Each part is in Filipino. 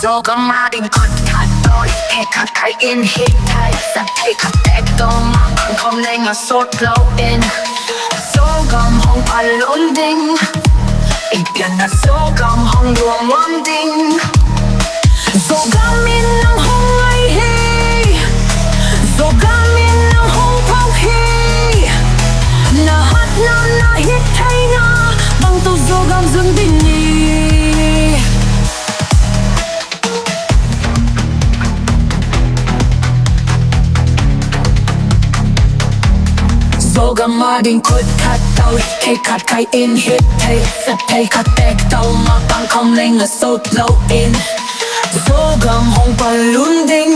Zogam Nuam kut kat toh he kat kai in hit thai sat he kat tek dong mang kom leng a sot low in Zogam hong palun ding pian na Zogam hong nuammah ding Zogam in ang hong ahih Zogam in ang hong hoih na hat na hit thai na bang tu Zogam ding ding Zogam Nuam kut kat toh he kat kai in hit thai sat he kat tek dong mang kom leng a sot low in Zogam hong palun ding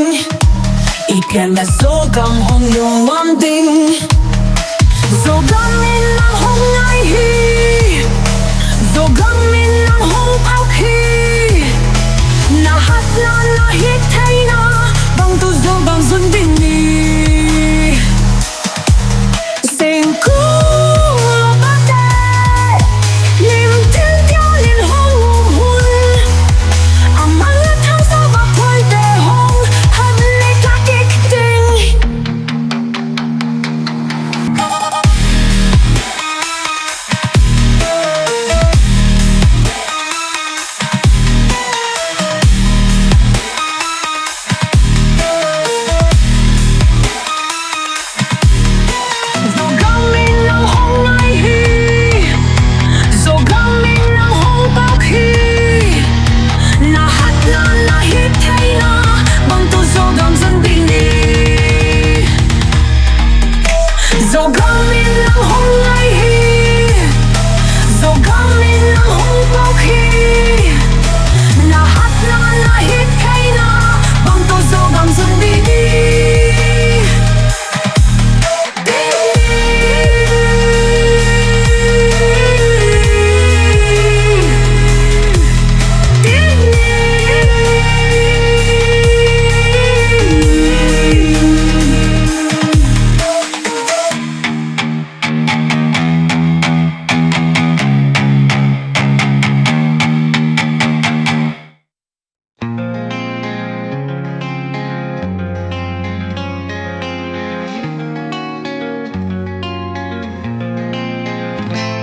pian na Zogam hong nuammah ding Zogam in ang hong ahih Zogam in ang hong hoih na hat na hit thai na bang tu Zogam ding ding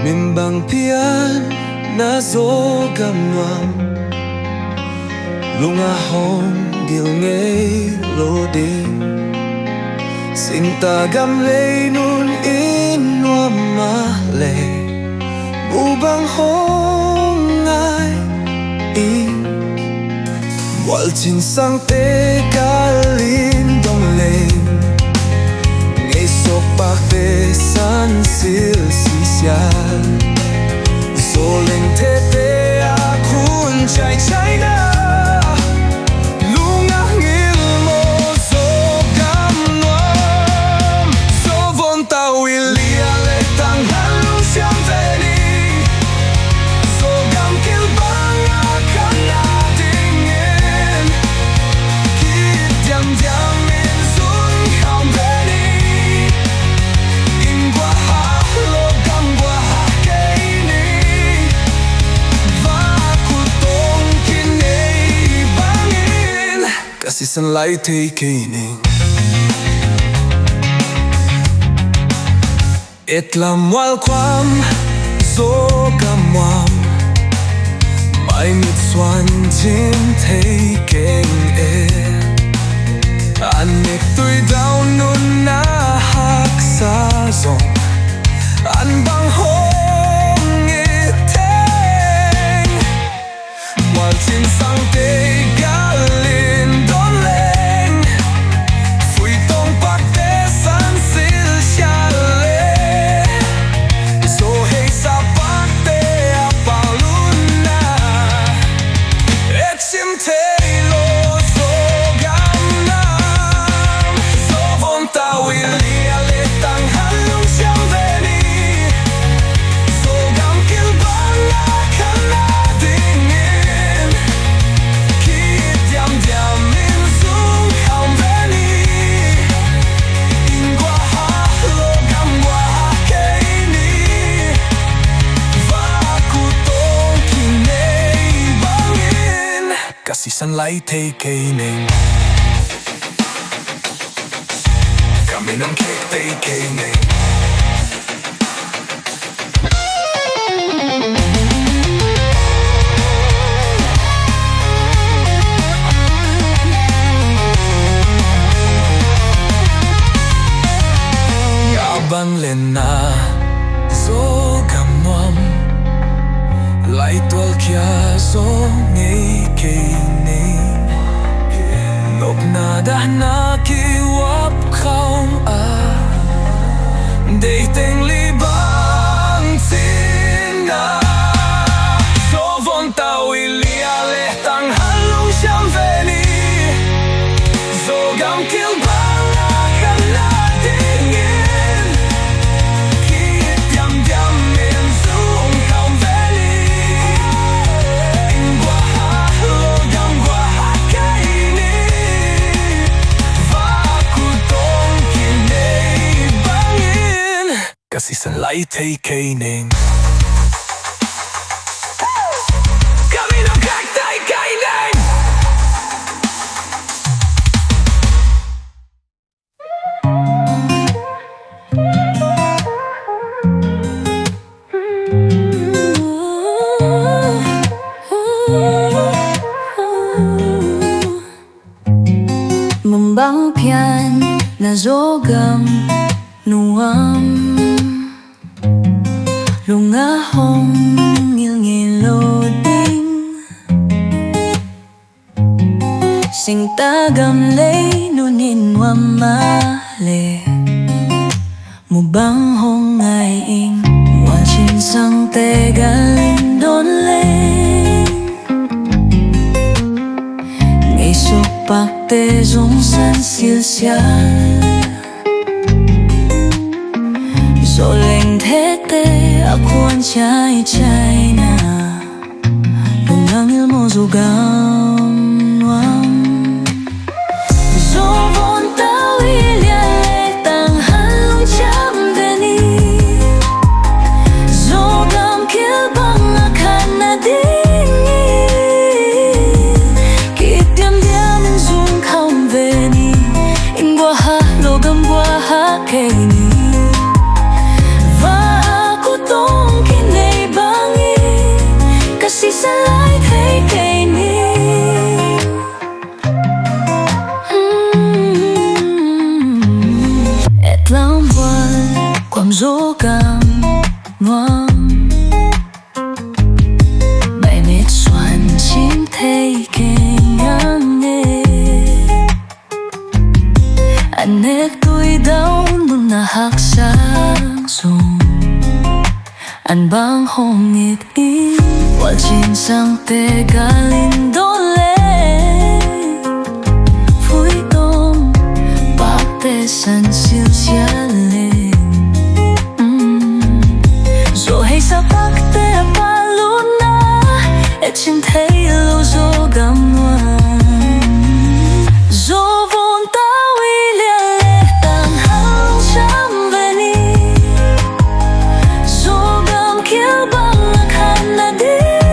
Mimbang pian na Zogam Nuam Lungah hong ngilh ngei lawhdan Singta gamlei nun in nuammah Mubang hong ngai Mual chin sangte kalin dong leng ngei sok bak te san sil sial Zoleng te te akun chai chai na Lungah ngilh mo Zogam Nuam Zovon tawh laitak hanciam ning Zogam Mimbang akan adingin Kit diam diam in zung hong ning in gua ha logam gua ha kei ning va ku tong kin ngei bangin kasi san lai te kei ning et la Mual kwam Zogam Nuam mai mit swan chin te keng Anek tui down nun na hak sa zong An bang hong iteng Mual chin sangte galin don leng Fui tong pak te san sil siale So hey sa pak te apalun na Et sim te lo Zogam Nuam Zovon tawh laitak hanciam sanlay tay kay ning kami ng cake tay kay ning Banlen na Zogam Nuam Laitwal kya zong ngei kay ning Nop na dah na kiwap kaum dating libang sina Sovon tawili aleh tang halong siyang veni Zogam kibawl kasi sanlay tay kay ning kami ng cake tay kay ning Mumbang pian na Zogam Nuam Lungah ngilh Singta gamlei nuammah Mubang ngai watching sangte ngei pakte zong zelzel Aku hanciam Lungah ngilh Zogam Nuam Zovon tawh tang halong jam veni Zogam kilbang akan nadingin Kityam diamin zong kaum veni Ingwaha logam buaha kay sanlay tay kay ning Et Lamal kwam Zogam Nuam May mitsuan chim tay kay ngei Anek tuy daw nun nahak sang zong An bang hongit Walchin sangte galindole Phui tong bakte san zelzel Zohei sa bakte apaluna Et chintei lo Zogam Nuam Zovon tawili aleh tang halong siyang veni Zogam kilbang akan nadingin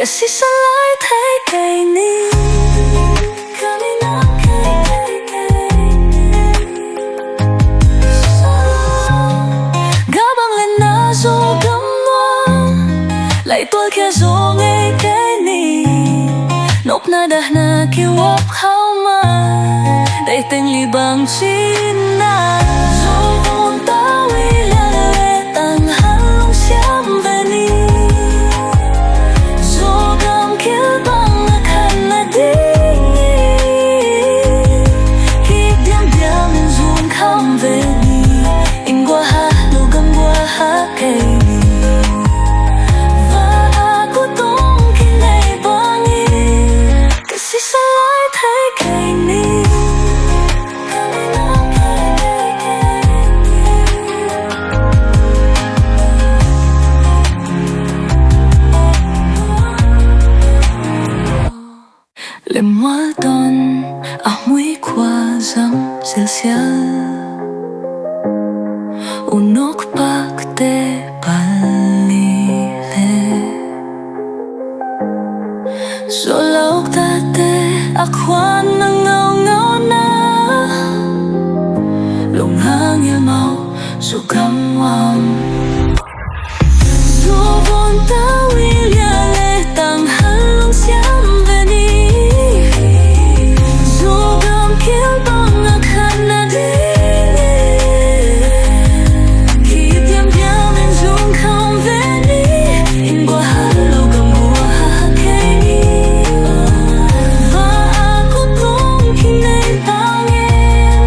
kasi sanlay tay kay ning kami ng cake kay ning Gabanglen na Zogam Nuam Laitwal kya zong ngei kay ning Nop na dah na kiwap kauma dating libang sina Zovon tawh tang halong siyang veni Kilbang akan nadingin Kityam diamin zong kaum veni Ingwaha logam buaha kay ning Aku tong kinay bangin kasi sanlay tay kay ning kami ng cake kay ning lawhdan ahih qua dăm zelzel unok pakte palile so lawhdan akwan ngau na Lungah ngilh Zogam Nuam Zogam tawh tang hanciam Zogam Mimbang akan ada Kidiam diam in zong kau veni in bahalo gambuah kini Va aku tong kinai bangin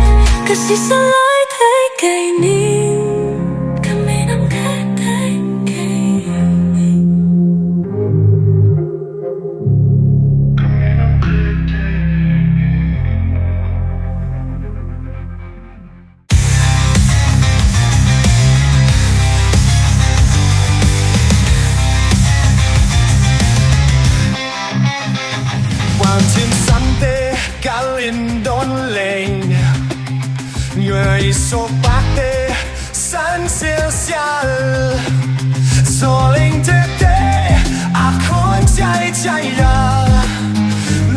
kasih salai thay kay ning kami nam kay thay kay ning Qua trên sangte galin đón lên người số bác tê san zelzel so linh thế thế khôn chạy ra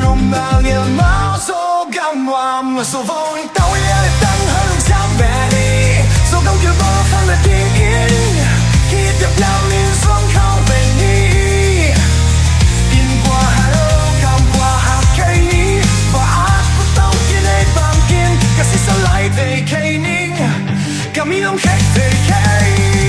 lùng mang yêu máu Zogam Nuam so vốn tawh tăng hơn sao về đi Zogam kibawl khăn là tiếng yên khi tiếp lao lên xuống không về đi in qua Zogam qua cây ní và aku tong kinai bangin kasih salai thay kay ning kami nam kay thay kay ning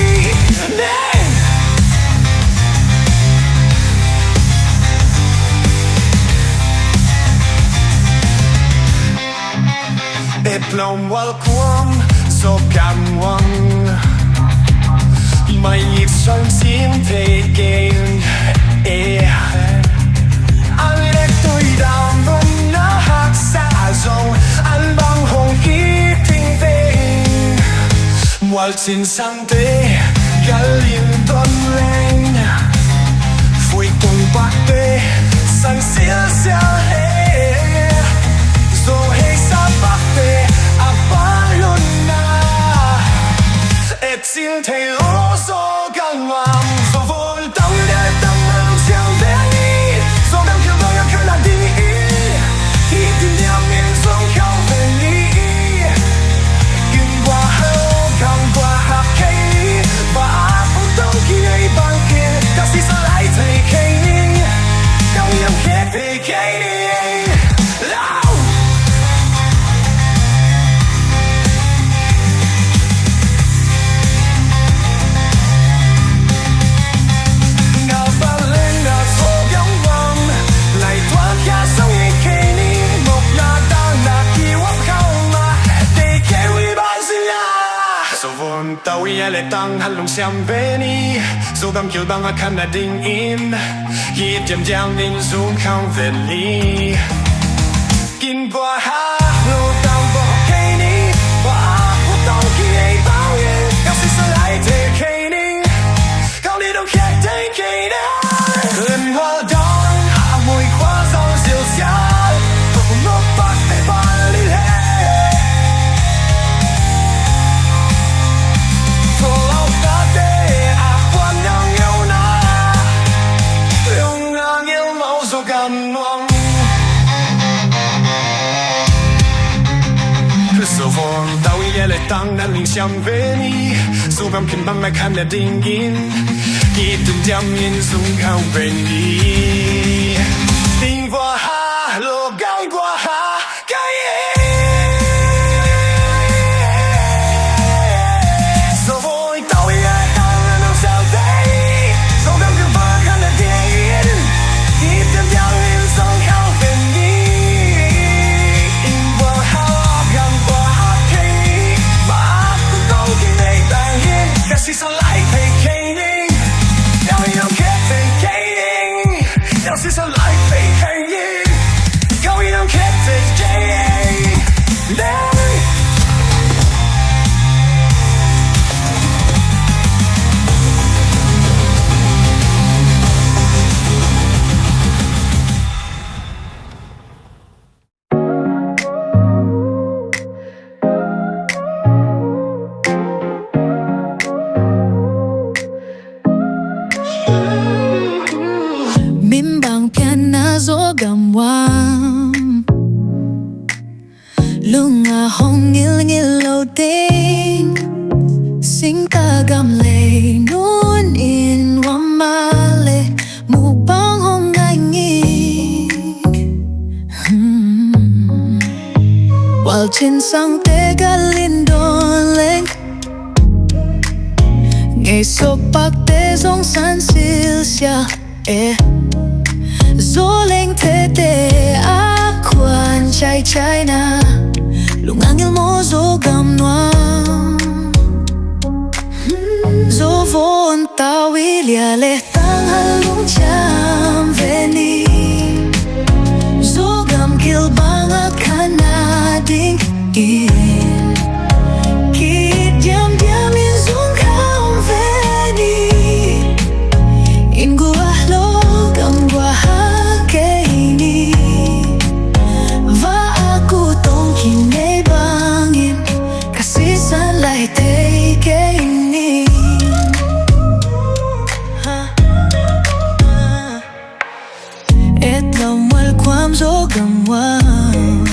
Mailam Mual Zogam Nuam Mai sang Singta Anh đẹp tôi đam vân nó hát xa dòng anh bằng hoih thinh tình Mual trên sangte galin đón lên vui cùng bác tê sang zelzel rồi sa bác tê xin thầy lỗ Zogam Nuam so vốn tawh tăng hanciam Zogam kibawl akan ada Hidup diam in zong kau veni in Zogam qua cây và aku tong kinai bangin kasih salai thay kay ning kami nam kay thay kay ning tawh tăng hanciam Zogam Mimbang akan ada hidup diam in zong kau veni in Zogam cây ní và aku tong kinai bangin kasih salai thay kay ning kau đi đâu khác thay kay ning lawhdan ahih qua dăm zelzel unok pakte palile Zogam Nuam so vốn tawh tăng hanciam Zogam Mimbang akan ada hidup diam in zong kau veni in Zogam qua cây so vốn tawh tăng hanciam Zogam Kibawl akan ada hidup diam in zong kau veni in Zogam qua cây và aku tong kinai bangin kasih salai thay kay ning kami nam kay thay kay ning Mimbang pian na Zogam Nuam, Lungah ngilh loading, Singta gamlei in nuammah, Mubang ngai. Mual sangte galindoleng, ngei pakte zong zelzel, zoleng tete akuan chai na, Lungah ngilh Zogam Nuam, Zovon tawh laitak hanciam veni, Zogam kilbang kanading in, diam in zong veni, in gua logam gua keini, va aku tong kinai bangin, kasih salai keini. Et Lamal kwam Zogam Nuam,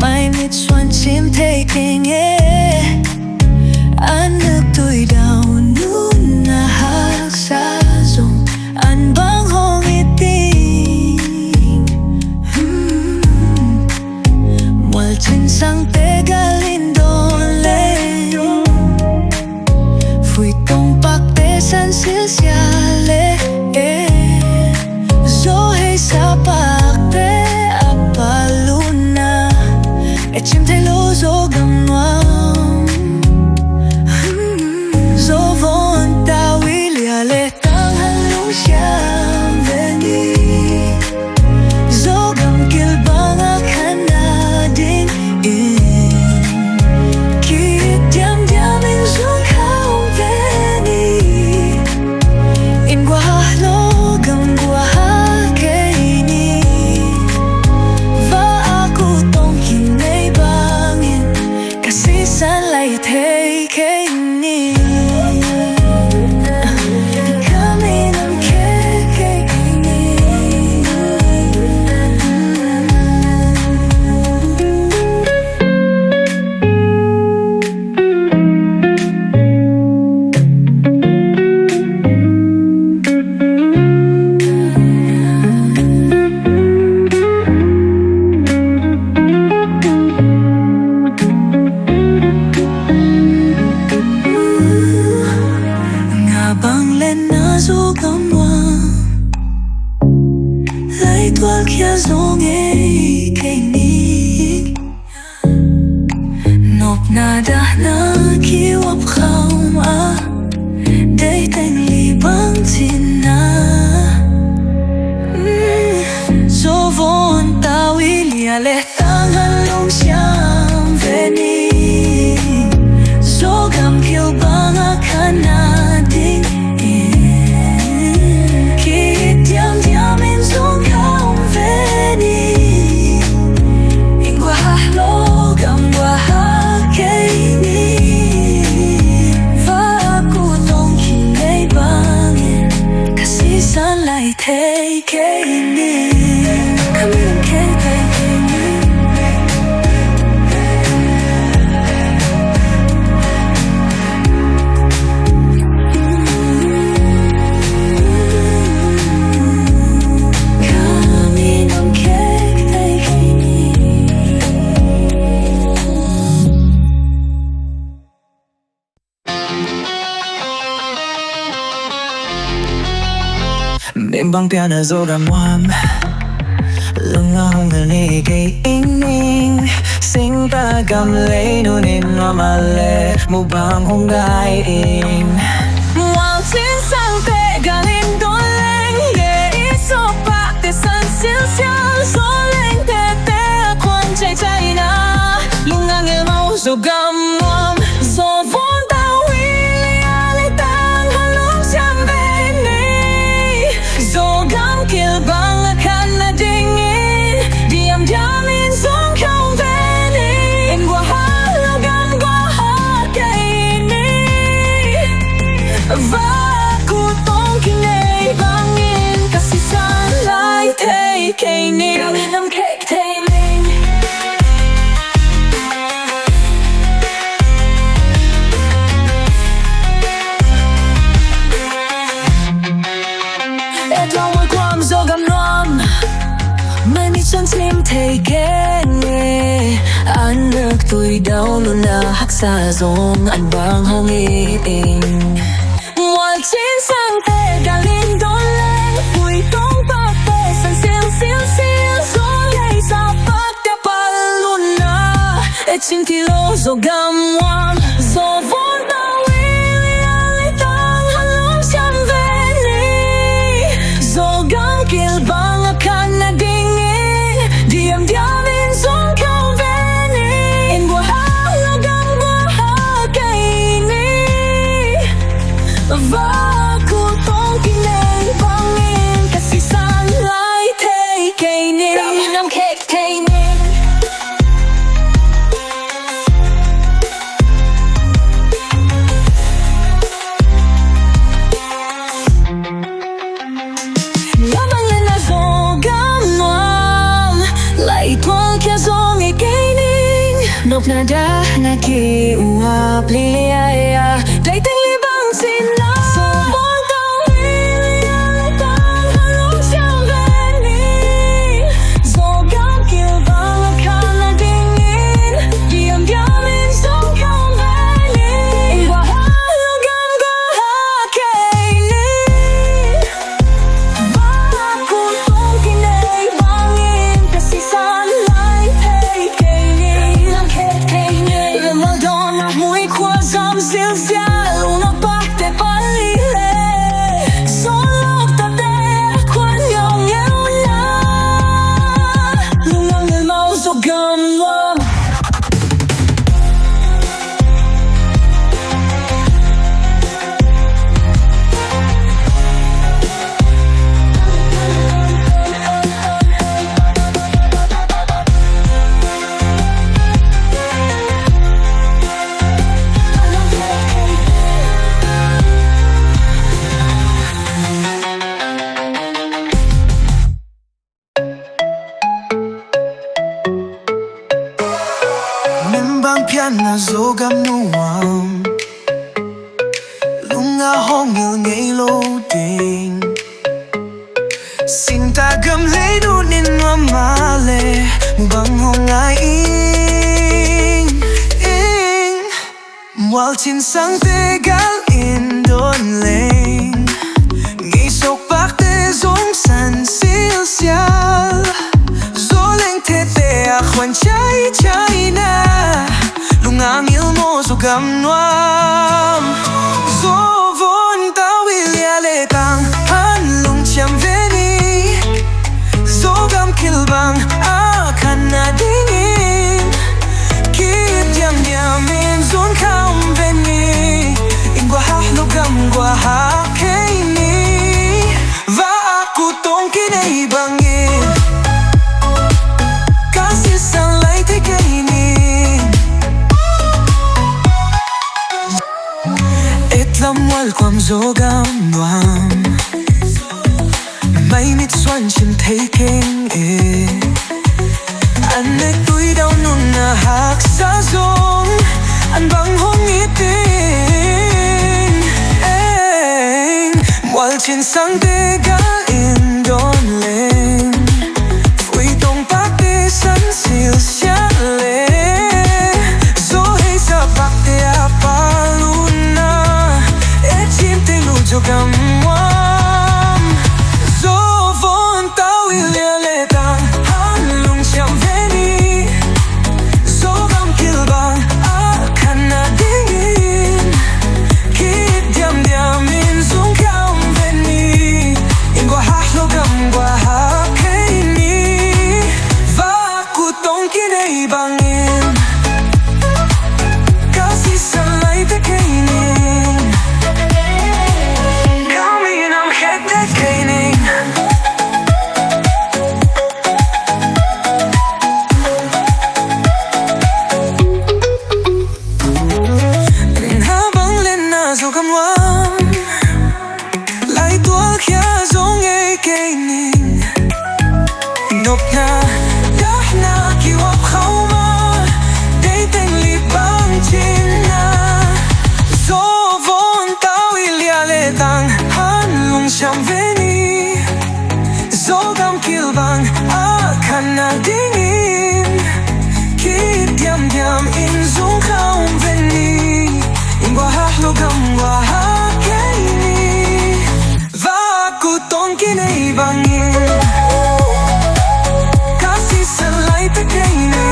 my mitsuan sim taking anak tuy down na sa zong an bang hong iting, mual sangte galindole, fui tong pakte san zelzel, zohi sa pakte apaluna, chimtelo Zogam Nuam, zovon tawh laitak hanciam veni, Zogam kilbang kanading in, diam in zong veni, in gua logam gua keini, va aku tong kinai bangin, kasih salai keini. Kami nam keini. Zogam Nuam, laitak ya zong keini, nop nadah na kiwap kham day teng libang tina, zovon tawh laitak hanciam veni, Zogam kilbang kanading in, diam in zong veni, in gua logam gua keini, va aku tong kinai bangin, kasih salai keini. Kami nam keini. Mimbang pian na Zogam Nuam, Lungah ngei ning, Singta gamlei nuammah, Mubang ngai. Mual sangte galindoleng, ngei pakte san zelzel, zoleng tete akuan chai na, Lungah ngilh Zogam Nuam, zovon tawh laitak hanciam veni, Zogam kilbang kanading in, diam in zong veni, in gua logam gua keini, va kutong kinaybangin kasi sanlay kay ning gawin ng kay ning. Zogam Nuamไม่มีฉันทิมเทแค่เงอันนึกตุยดาวลุนาหักษาซงอันบางห้องเองMual trên sangte galin đón lên vui tông bạc bê san sil zong ngei sa bạc te paluna e chin kilo Zogam Nuam zo von da laitak hanciam Zogam Mimbang akan nadingin diam-diamin zong kau beni in buhalagang kainin kutong kinaybangin kasi sanlay kay ning gawin ng kay ning. Nop nada nakiuap liya dating libang sina Subong tawh laitak hanciam Zogam Mimbang akan nadingin diam-diamin zong kau beni in buhalagang kainin kutong kinaybangin kasi sanlay kay ning zelzel una parte palile solo tate kwan yong na Lungah mau Zogam Nuam Mimbang pian na Zogam Nuam Lungah ngilh ngei Singta gamlei nuammah Mubang ngai Mual chin sangte galin don leng ngei sok bak te zong san zelzel zoleng te akwan chai na Lungah ngilh Zogam Nuam Zovon tawil yaletang hanciam Zogam Mimbang akan nadingin diam-diamin zong kau beni in buhalagang kainin kutong kinaybangin kasi sanlay kay ning Lamal kwam Zogam Nuam may mitsuan chin taking Anek tuy daw nun nahak sa zong an bang hongitin Mual chin sangte galin don leng vui tong pakte san zelzel zohei sa pakte apaluna chin te lu Zogam Nuam zovon tawil yaletang hanciam Zogam Mimbang akan nadingin diam-diamin zong kau beni in buhalagang kainin kutong kinaybangin kasi sanlay kay ning letang hanlungsiam veni Zogam kilbang akana dingin Kit diam diam in zong kaum veni Ingwa hahlogam wa hakeni Va kuton kinei bangin Kasih selai tekeni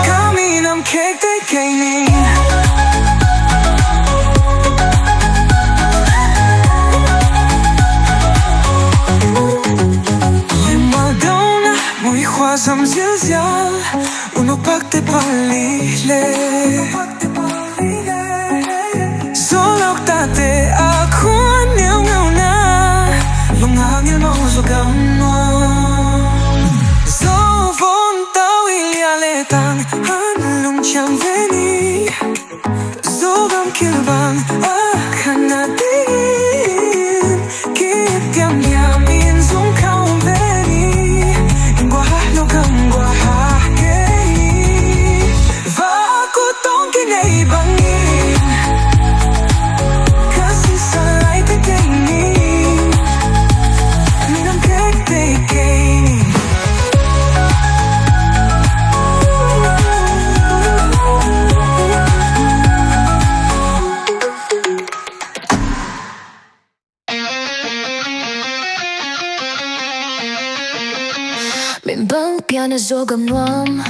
Kami nam kek tekeni Som zelzel, uno pakte palile Zolok tate ako niyaw ngaw na Lungah ngilh mau zogam nuam Zovon tawilya letang hanlung cham veni Zogam kilbang akana dingin Kit diam diam in zong kaum veni Logam gua hakei Va kutong kinei bangin Kasih salai tekeni Minam kek tekeni Mimbang pian Zogam Nuam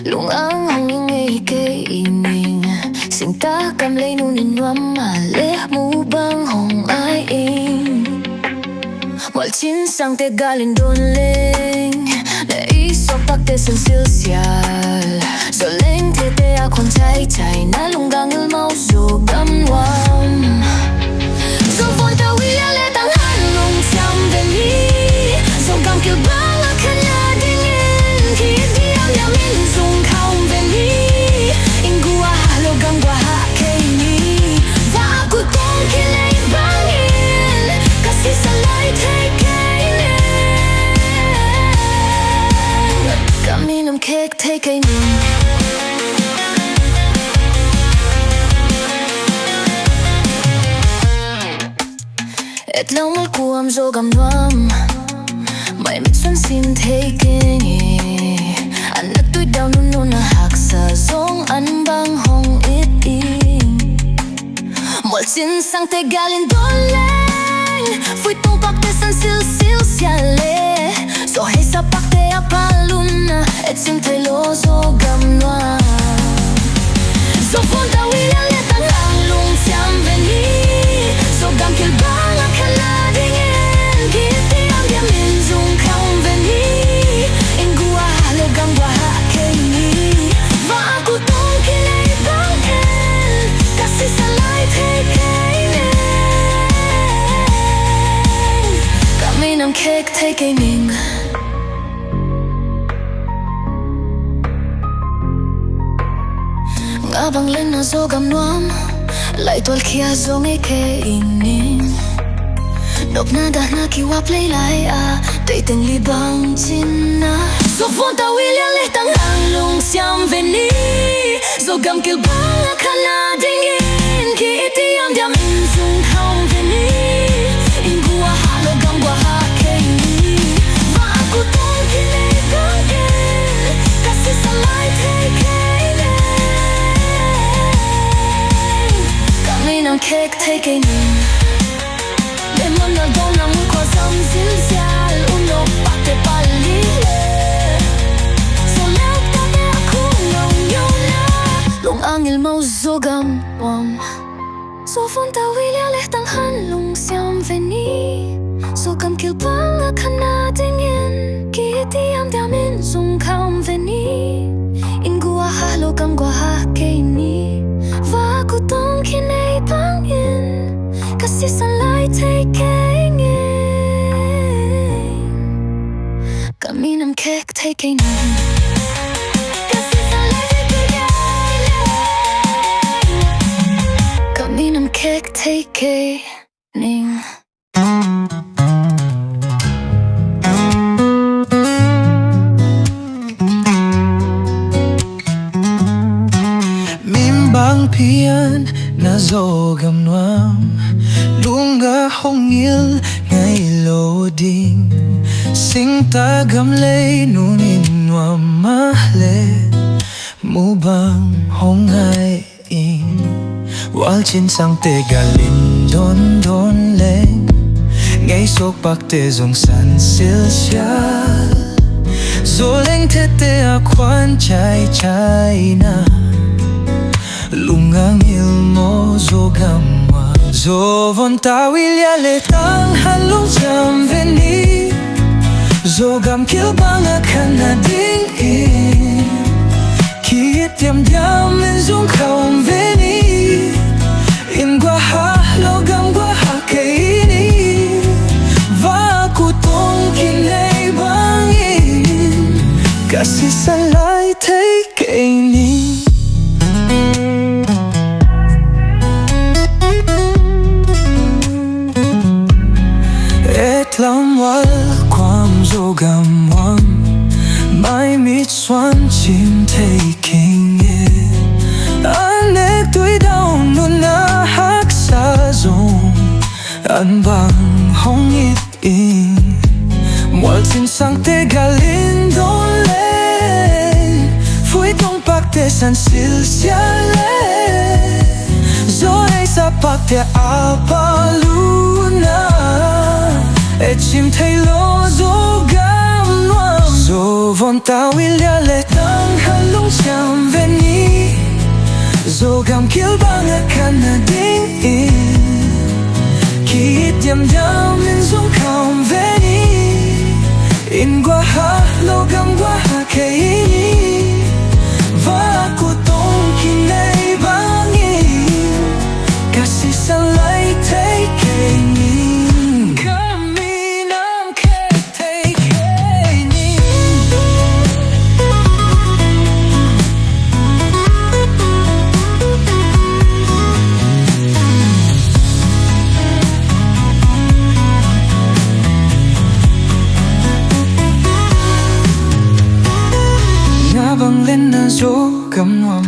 Lungah ngei ning Singta gamlei nuammah Mubang Mual sangte galindonling ngei pakte sensil Zoleng tete akon chai chai na Lungah ngilh mau Zogam Nuam Zovon tawilya letang hanlung cham veni Zogam kilbang Kek take ning Et Lamal kuam Zogam Nuam Mai mit sun sin taking Anak tui daw nununa haksa zong anbang hong it Mual sangte galindonling Fui tong pakte sensil siale So hey sa pakte apaluna Et simte lo Zogam Nuam Zovon tawilya letang hanlung cham veni Zogam kilbang akana dingin Kit diam diam in zong kaum veni Ingwa logam gua hakeni Va kutong kinei bangin Kasih salai tekeni Kami nam kek tekeni Abang lena Zogam Nuam Lai tual kia zong ning Nop nadah na kiwap laylay Tay teng libang china Zovon tawilya letang hanlung siam veni Zogam kilbang akana dingin Kit diam diam in zong kaum veni Ingwa halogam gua hakeni Va kutong kinei bangin Kasih salai tekeni Minam kek take ning Lemon na donam ko som zelzel Uno pakte palile So leo tate ako ngaw na Lungah ngilh mau Zogam Nuam Zovon tawilya letang hanlung siam veni Zogam kilbang akana dingin Kit diam diam in zong kaum veni Ingwa halogam gua hakeni Va kutong kinei bangin Kasih salai tekeni Kami nam kek tekeni Kasih salai tekeni Kami nam kek tekeni Mimbang pian na Zogam Nuam, Lungah ngilh ngei loading, Singta gamlei nuammah Mubang ngai Mual sangte galin don leng, ngei pakte zong san zelzel, zoleng tete akwan chai na, Lungah ngilh zogam nuam, zovon tawil ya letang halong jam veni, zogam kilbang akan nading kiit yam in zong kaum veni, in gua logam gua kaini, va aku tong kinai bangin, kasih salai take ini. Lamal kwam zogam nuam, mai mit swan chim taking it, anek tui down nuna hak sa zong, bang hongit in, mual sangte galin don len, fui tong pakte san zelzel, zoe sa pakte apaluna, chim thay lo zogam nuam, zovon tawil ya letang halong jam veni, zogam kilbang akan nading kiit yam in zong kaum veni, in gua logam gua kaini, va aku tong kinai bangin, kasih salai take ini. Bang lên na zogam nuam,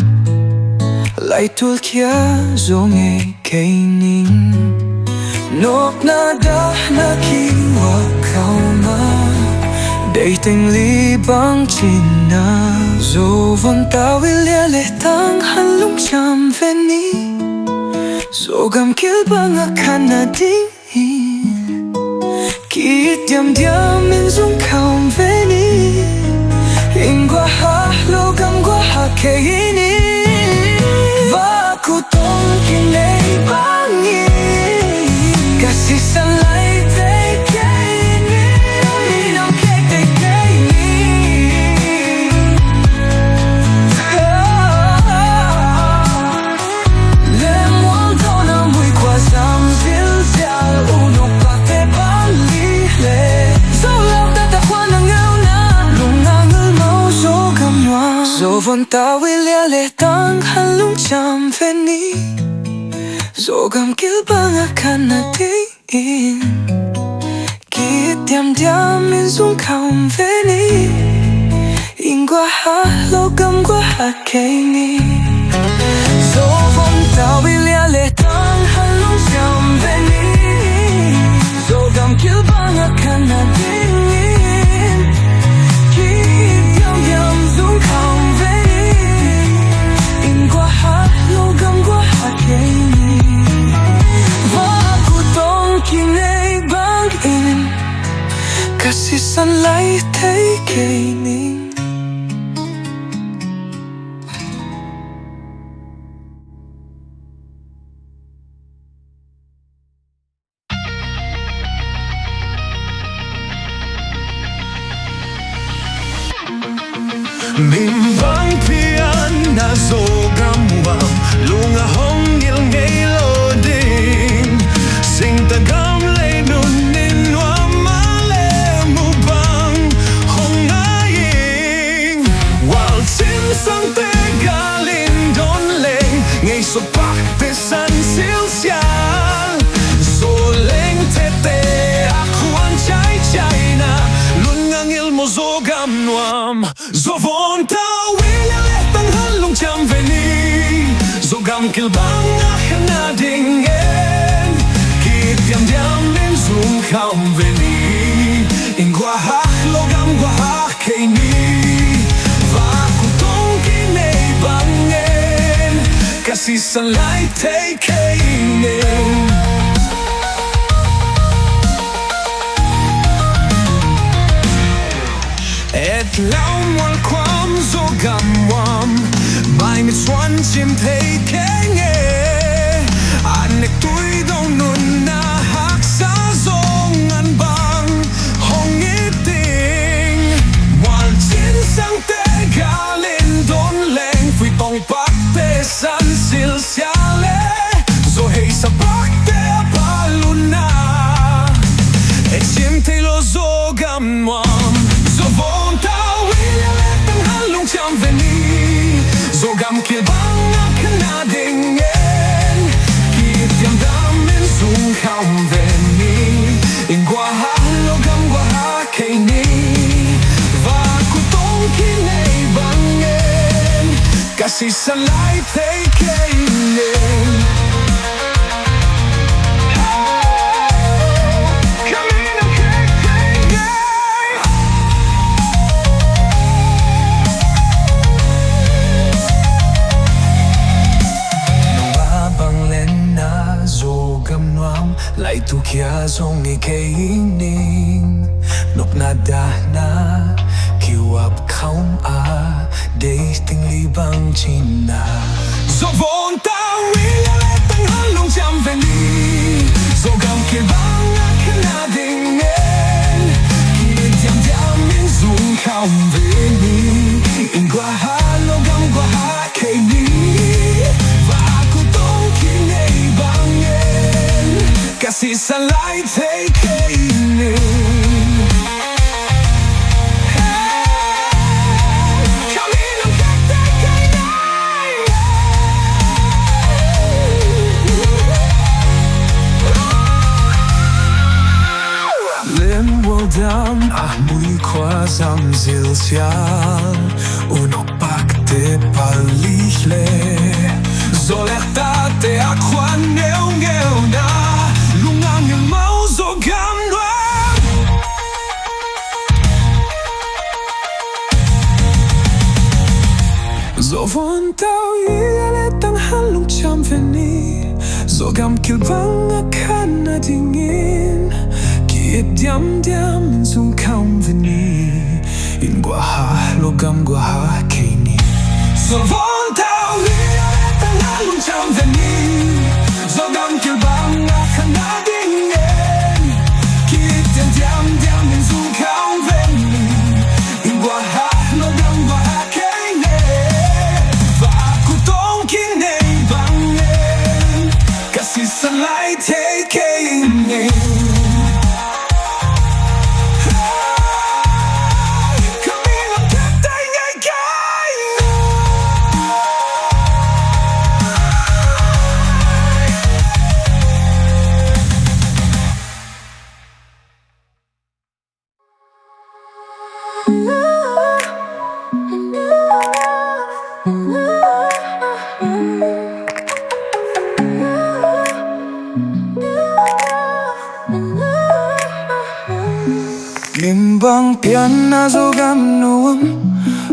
lai tul kia zong ngei ning, nop na da na kiwa kau ma, day teng li bang china, zovon tawil ya letang halong jam veni, zogam kilbang akan nading kiit yam in zong kaum veni, in gua logam gua kaini, va aku tong kinai bangin, kasih salai take ini, minum take ini, le mual dona mui kwa zam zelzel, uno pakte bali le, zolau data kwa ngau na, Lungah zogam nuam, zovon tawil ya letang halong jam veni, zogam kilbang akan nading kiit yam in zong kaum veni, in gua logam gua kaini, zovon tawil ya letang halong jam veni, zogam kilbang akan nading zong kaum veni, in gua logam gua kaini, va aku tong kinai bangin, kasih salai take ini. Mimbang pian na zogam nuam, Lungah ngilh ngei loading, Singta gamlei nuammah Mubang ngai, Mual sangte galin don leng, ngei pakte san zelzel, zoleng tete akwan chai na, Lungah ngilh zogam nuam, zovon kasi sa laitak kay ning. Et Lamal kwam Zogam Nuam Mai mit swan chim thei kenge Anek tui dong nun na hak sa zong an bang hong iting Mual chin sangte galin don leng Phui tong pak te san sil siale Zo hei sa pak te paluna Et chim thei lo Zogam Nuam Zogam kibawl kanadingen Kityam damin zung kaum veni Ingwa halogam gwa hakeni Vakutong kinay bangen Kasi sa laitak kay ning. Lai tu kia zong kay ning Nop na da na Kiwap kaum a Day ting libang china Zovon tawi Aletang halong jam veni Zogam kibawl kanadingen Kityam diamin zung kaum veni Ingwa halogam gwa hakeni Vakutong kinay bangen Kasi sa laitak kay ning. Kami ng laitak kay ning. Lim lawhdan ahih kwa zelzel Unok pakte palichle Zolechta te akwan ngei na Lungah ngilh Zogam Nuam Zovon tawh aletang halong jam veni Zogam kibawl kanadingen Kityam diamin zung kaum veni Ingwa halogam gwa hakeni Zovon tawh aletang halong jam veni Zogam kibawl kanadingen Kityam diamin zung kaum veni Ingwa halogam gwa hakeni Vakutong kinay bangen Kasi sa laitak kay ning. Mimbang pian na Zogam Nuam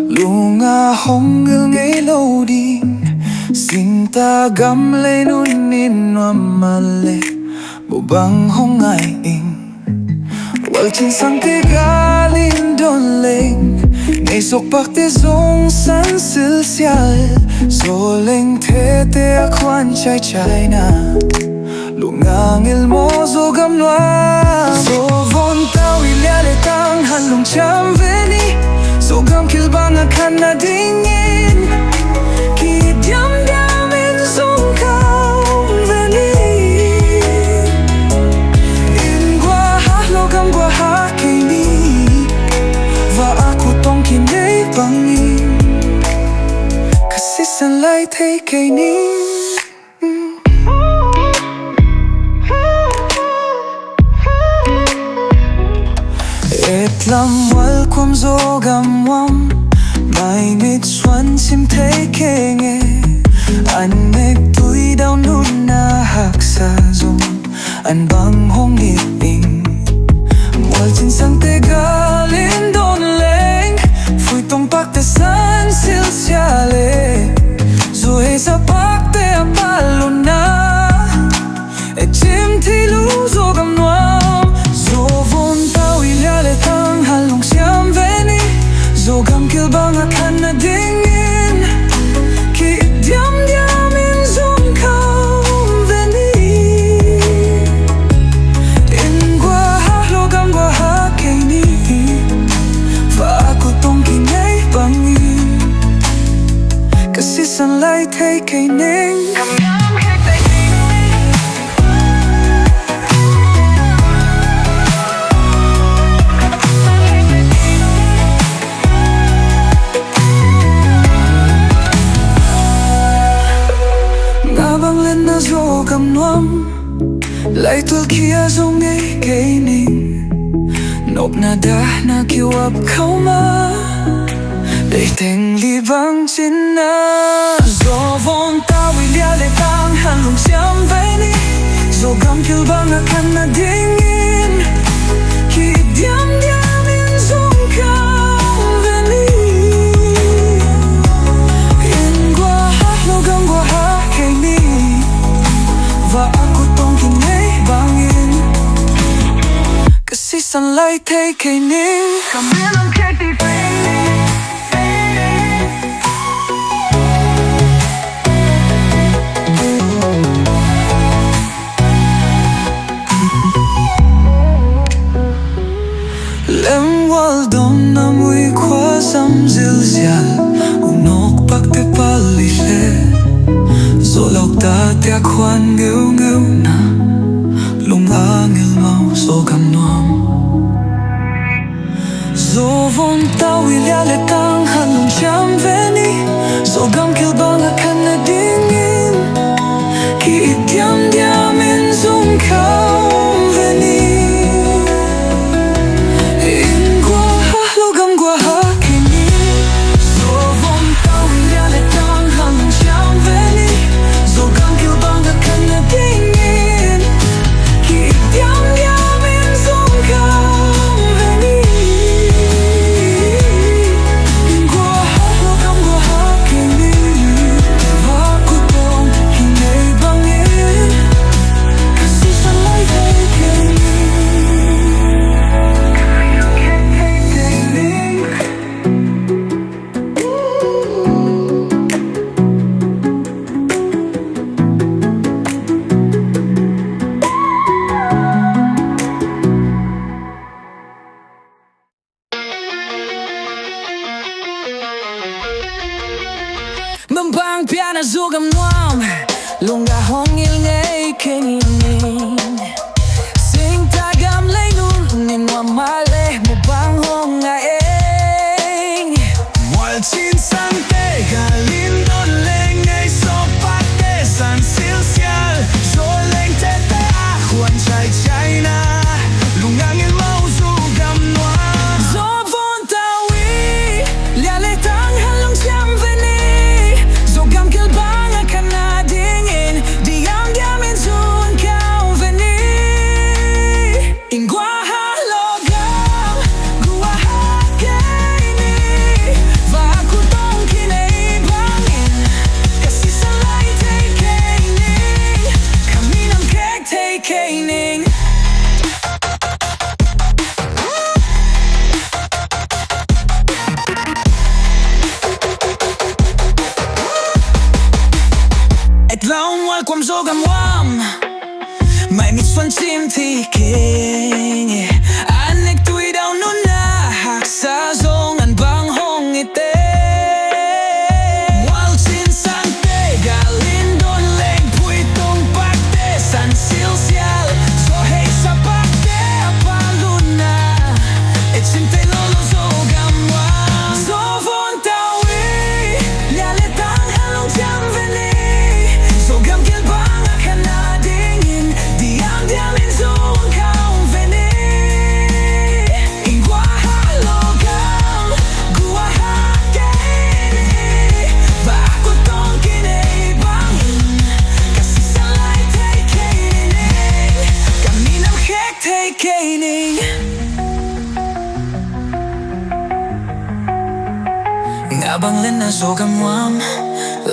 Lungah ngei loading Singta gamlei nuammah Mubang ngai Walchin sangte galin don leng Ngei sok pak te zong san zelzel Zoleng te akwan chai na Lungah ngilh Zogam Nuam Zovon tawi aletang halong jam veni Zogam kibawl kanadingen Kityam diamin zung kaum veni Ingwa halogam gwa hakeni Vakutong kinay bangen Kasi sa laitak kay ning. Et Lamal kwam Zogam Nuam Mai mit swan chim thei kenge Anek tui daw nun na hak sa zong An bang hong iting Mual chin sangte galin don leng Phui tong pak te san sil siale Zo hei sa pak te laitul kia zong ngei ning nộp na đã na kiêu ấp khâu ma để thành li vang trên na gió vốn tao bị lia lệ tang hàn lùng xiêm về ni Zogam kill bang akan na dingin ki diam diam in zong kau veni in gua ha logam gua ha kay ni và aku tong ki ngei bangin kasi sanlai thay kay ning kami lang kay ti lawhdan na mui khóa sam zelzel unok pak te palile zolok ta tia khoan ngeu ngeu na Lungah ngilh mau Zogam Nuam Zovon tawh lia le tang hanciam veni Zogam kill bang akan na dingin ki diam diam in zong kau veni Mimbang pian Zogam Nuam Lungah ngilh ngei ning Singta gamlei ning nuammah Mubang ngai Mual chin sangte galin don leng ngei so pate san zelzel zo leng te huan chai chai na Lungah ngilh mau Zogam Nuam Zovon tawh lia le tang halong xiêm veni Zogam kill bang akan na dingin diam diam in zong kau veni in gua ha logam gua ha kay ni và aku tong ki ngei bangin kasi sanlai thay kay ning kami nam kek thay kay ning Mual kwam Zogam Nuam mai mit xuân chim thì king anek tui đau nôn na hak sa zong an bang hong ite Mual chin sangte galin don leng pui tong pak te san zelzel so hey sa pak te apaluna et sim te lolo Zogam Nuam Zovon tawh lia le tang halong xiêm veni Zogam kill bang akan na dingin diam diam in zong kau veni in gua ha logam gua ha kay ni và aku tong ki ngei bangin kasi sanlai thay kay ning kami nam kek thay kay ning ngabang len na Zogam Nuam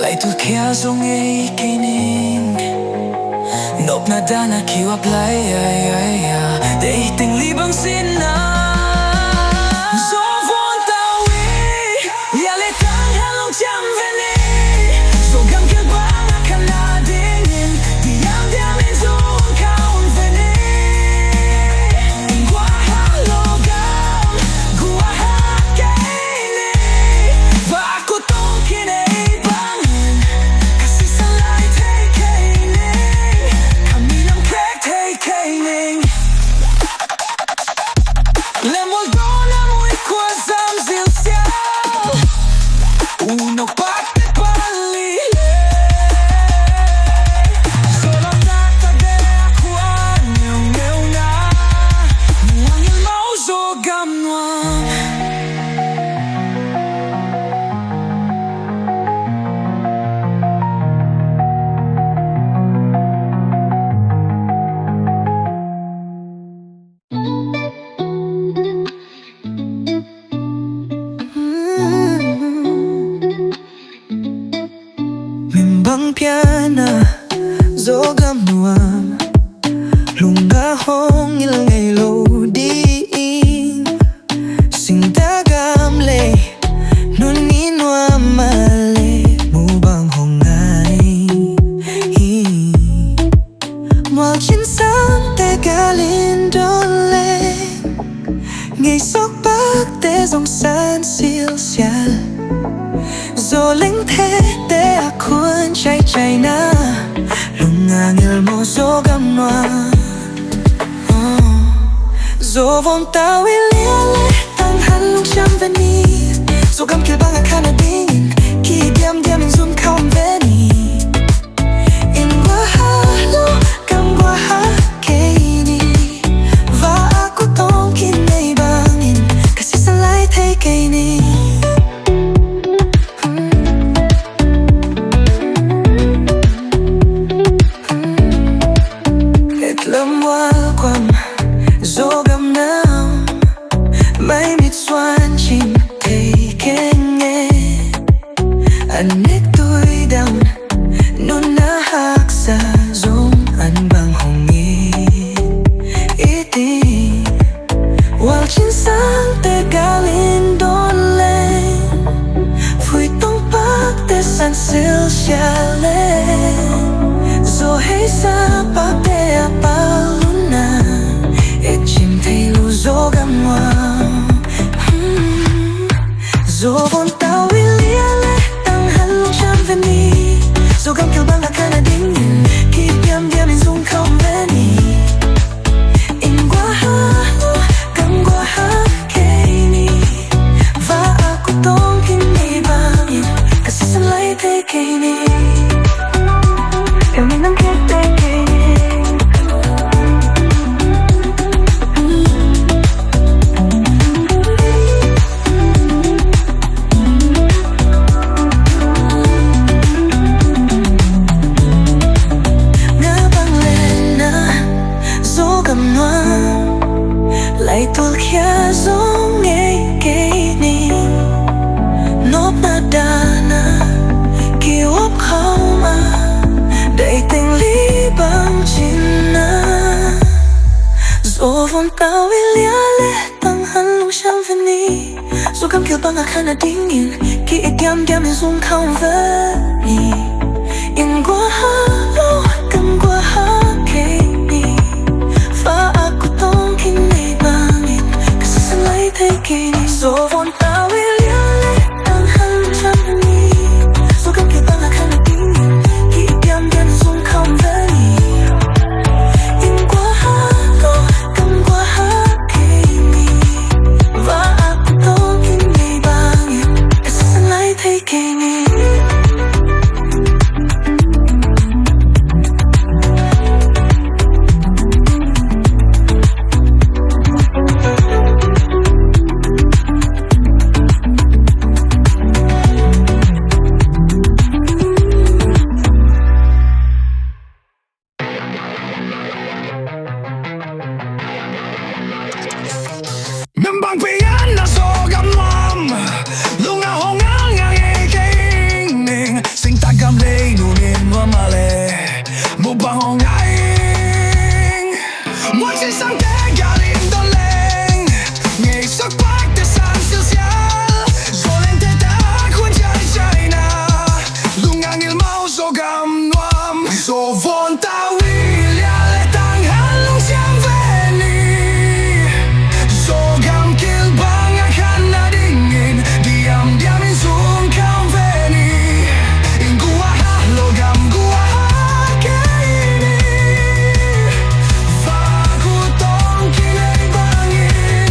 laitul kia zong ngei kay ning nộp na đã na kiêu ấp lai để tình li bang xin na Zovon tawh lia le tang halong xiêm veni Zogam kill bang akan na dingin diam diam in zong kau veni in gua ha logam gua ha kay ni và aku tong ki ngei bangin kasi sanlai thay kay ning kami nam kek thay kay ning hong ngilh ngei din Singta gamlei nuammah Mubang hong ngai Mual sangte ngei zong zelzel te akun chai na Lungah ngilh Zogam Nuam Zogam tawh hanciam Zogam kibawl in zung kaum veni In wahalo kam wahakeni Va aku tong kinay bangin Kasi sa laitak kay ning Lamal kwam Zogam Nuam Mai mitsuanchin tay ngei Anek tuy down Nun nahak sa zong bang hong iti Wal sangte Phui tong pagtesan Zohei sa papel paluna Echim tailu Zogam Nuam Zogam tawh hanciam Zogam kibawl in zung kaum veni In wahalo kam wahakeni Va aku tong kinay bangin Kasi sa laitak kay ning Kami ng kitai kay ning Zogam Nuam laitak zong ngei kay ning Nop na dana kiwap kauma Dating libang china Zogam tawh Zogam kibawl in zung kaum veni In wahalo kam wahakeni Va aku tong kinay bangin Kasi sa laitak kay ning Zogam tawh hanciam Zogam kibawl in zung kaum veni In wahalo kam wahakeni Va aku tong kinay bangin Kasi sa laitak kay ning Mimbang pian na Zogam Nuam Lungah hongang ngei kay ning Singta gamlei nuammah Mubang hong ngai Mual sangte ngei pagtesan zelzel te akun chai na Lungah ngilh Zogam Nuam Zogam tawh hanciam in zung kaum veni In wahalo kam wahakeni Va aku tong kinay bangin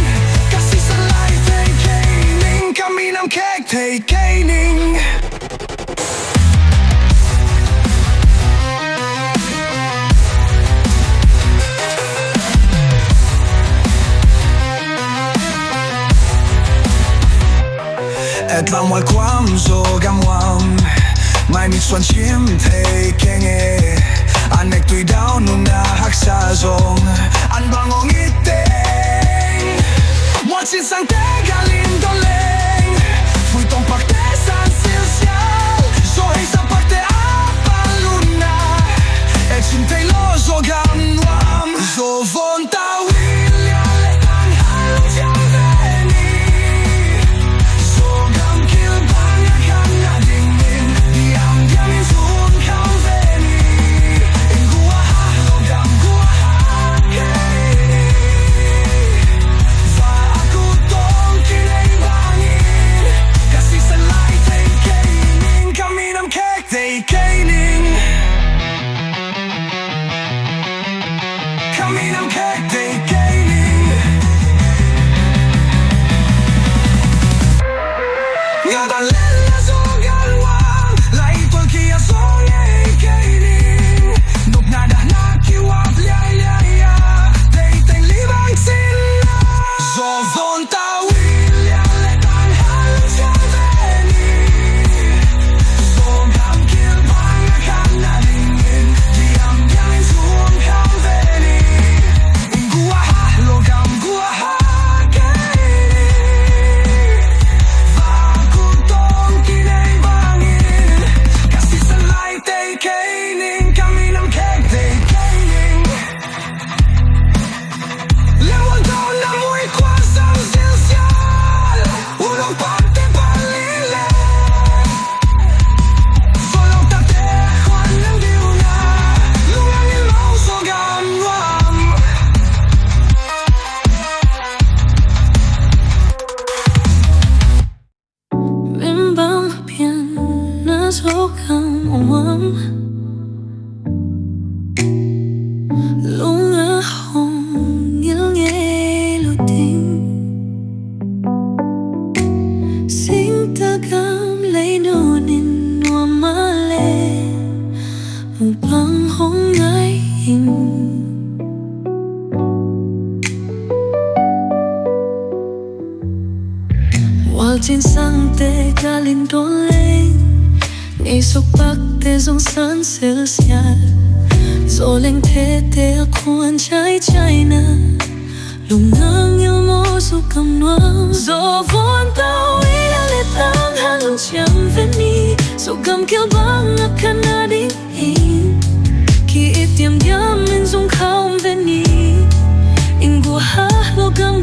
Kasi sa laitak kay ning Kami ng kitai kay ning Et Lamal kwam Zogam Nuam Mai mitsuanchin tay ngei Anek tuy down nun nahak sa zong bang hong iti Mual sangte Phui tong pagtesan Zohei sa papel paluna Echim tailu Zogam Nuam Zogam kami ng kay-kay-ning Nga dalen na Zogam Nuam Laitul kia zong kay-kay-ning Nuk nada na kiwap liay-liaya Teng libang sila Zovon tawh Mimbang pian na Zogam Nuam Lungah ngilh ngei Singta gamlei nuammah Mubang ngai Mual sangte galing doleng ngei te zong zelzel Zoleng te akuan chai na Lungah ngilh Zogam Nuam Zovon tawh letang hanciam veni Zogam kibawl akan ning Kiit diam zong veni Logam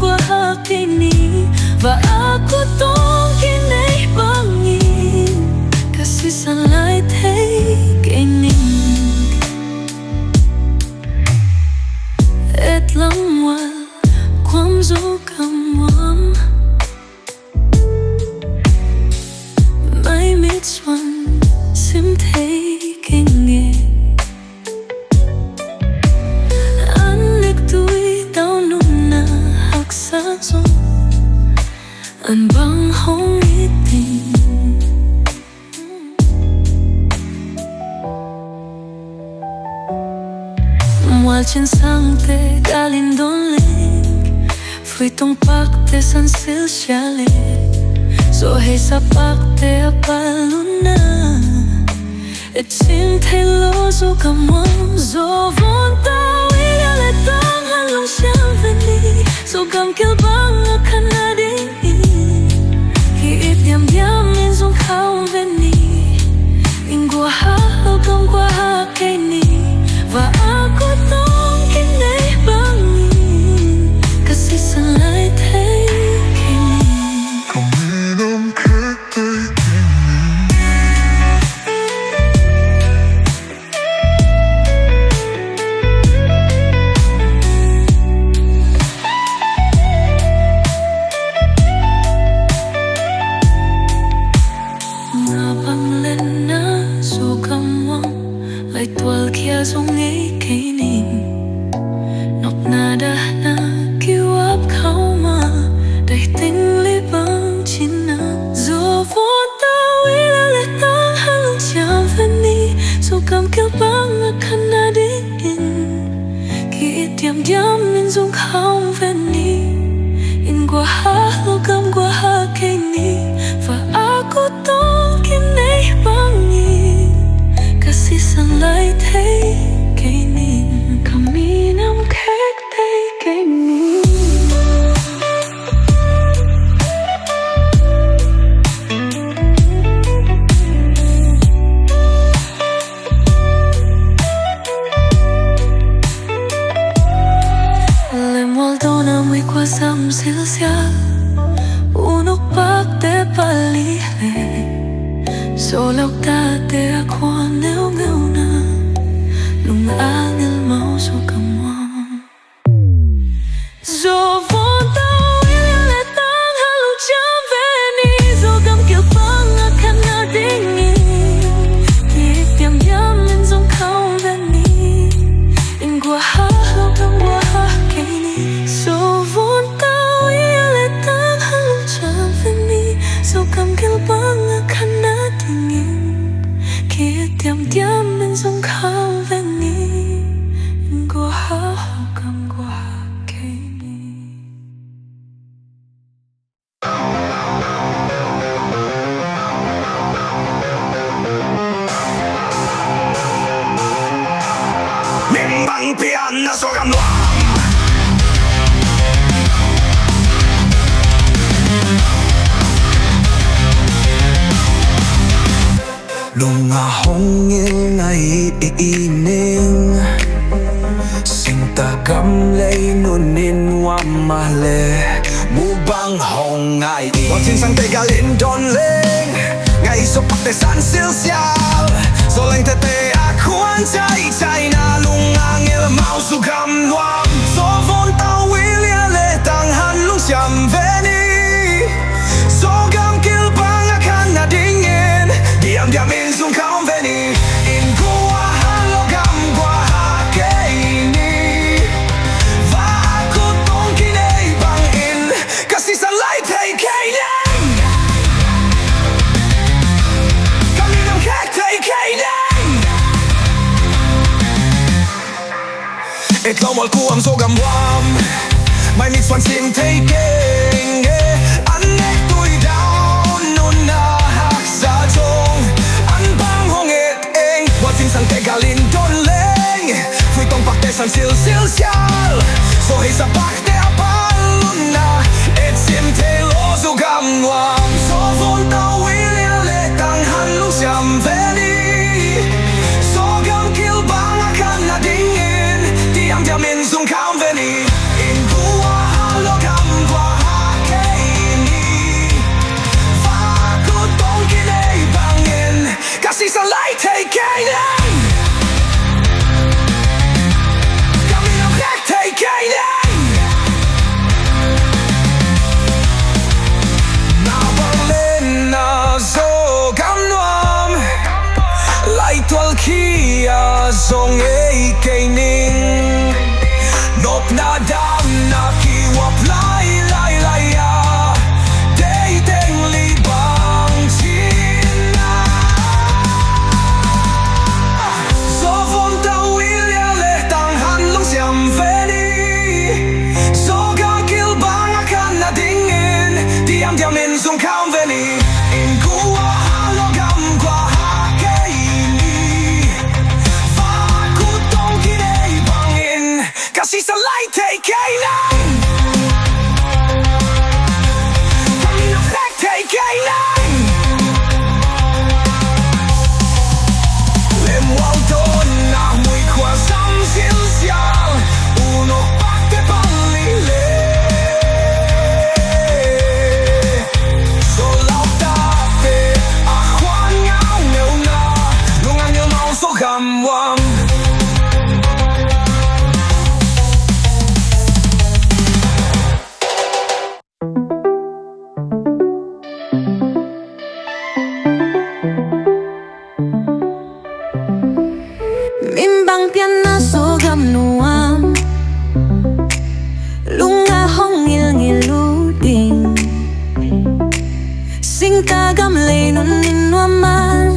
kini Và aku tong kinay bangin Kasi sanlay thay ning Et Lamal Quam Zogam Nuam Mai mitswan semsem ngei An bang hoih Mual sangte galing doleng Fui tong pakte san zelzel So hey sa pakte apaluna Et singte lo Zogam Nuam Zovon tawh letang hanciam veni Zogam kibawl akan ning Diam zong veni Logam kini Và aku tong kinay bangin Kasi sanlay thay Kami ng kay-kay-ning zong ning Nok nada na kiwap kauma Dai ting libang china Zovon tawh letang hanciam veni Zogam kibawl akan ning Kiit diam zong veni Logam kini Và aku tong kinay bangin Kasi sanlay thay Kami ng kay-kay-ning Lemual daw na may kwasam zelzel Unok pakte palile So lawhdan akuan ngeu na Lungah ngilh Zogam Nuam Zovon tawh letang hanciam veni Zogam kibawl akan ning Kiit diam zong veni Logam Lungah ngilh ngei ning Singta gamlei nuammah Mubang ngai sangte ngei pakte zelzel tete aku hanciam na Lungah ngilh Zogam Nuam tawh tang hanciam Zogam kilbang akan na dingin diam zong company in gua logam gua hakeni va aku tong kinai bangin kasih sa laitak kainang kami ng kaktai kainang Lamal ku ang Zogam Nuam may mitswan singte zelzel hoih sa pakte apalun na semsem Zogam Nuam tawh tang hanciam Zogam kilbang akan na dingin diam zong company in gua logam gua hakeni va aku tong kinai bangin kasih sa laitak kainang zong ning nop na dam na kiwap laya day teng libang china zovon tawh tang hanciam Zogam kilbang akan na dingin diam zong company in gua logam gua kasih sa laitak kainang kami ng kaktai kainang lemwaldon na muy kwasam zelzel uno pakte palile so lawhdan ahwan ngau na Lungah ngilh Zogam Nuam Mimbang pian na Zogam Nuam Lungah ngilh ding Singta gamlei nuammah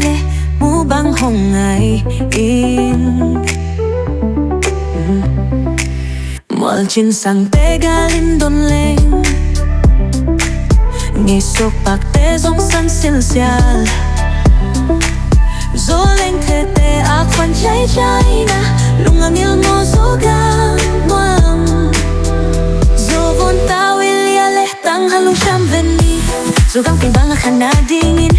Mubang ngei Mual sangte leng ngei pakte zong san zelzel Zoleng tete aku hanciam na Lungah ngilh Zogam Nuam Zovon tawh tang hanciam Zogam kilbang akan na dingin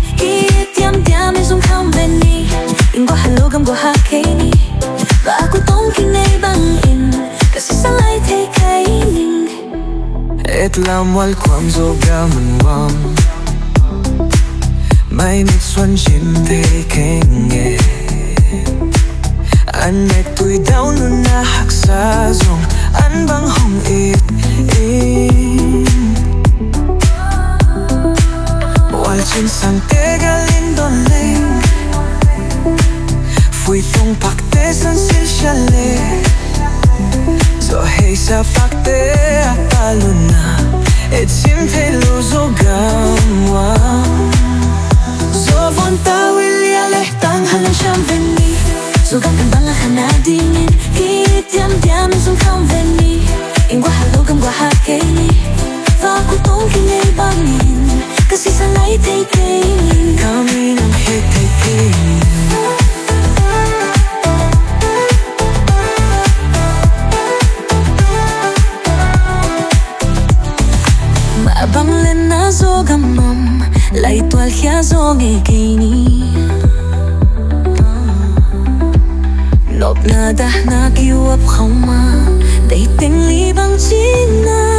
diam zong company in gua logam gua hakeni va aku tong kinai bangin kasih sa laitak kainang Lamal ku ang Zogam Nuam may mitswan sinte kenge an tuy daw nun na haksa zong an bang hoih sangte leng fui tong pakte zelzel hoih sa pakte apalun na semsem Zogam Nuam zovon tawh tang hanciam Zogam kilbang akan na dingin diam zong company in gua logam gua hakeni va aku tong kinai bangin kasih sa laitak kainang kami ng kaktai kainang Abang na Zogam Nuam laitak zong ngei nộp na đã na kiêu ấp không mà đầy tình lý bằng chi na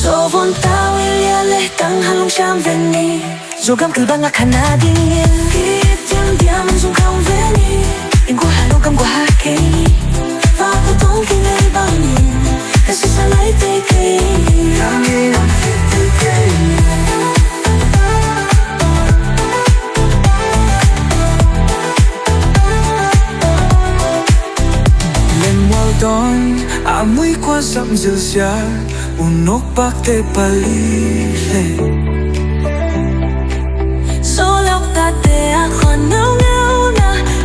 do von tao ilia le tang halong sham veni Zogam cứ bang akana dingin Kit yang diam zong không veni In qua halong kam qua hakei Và cô tông kinh ngei bangin Kasi sa lai te kei Kami ang te kei Don amoy kwa samzel siya unok bakte palile Solok tate ako naw na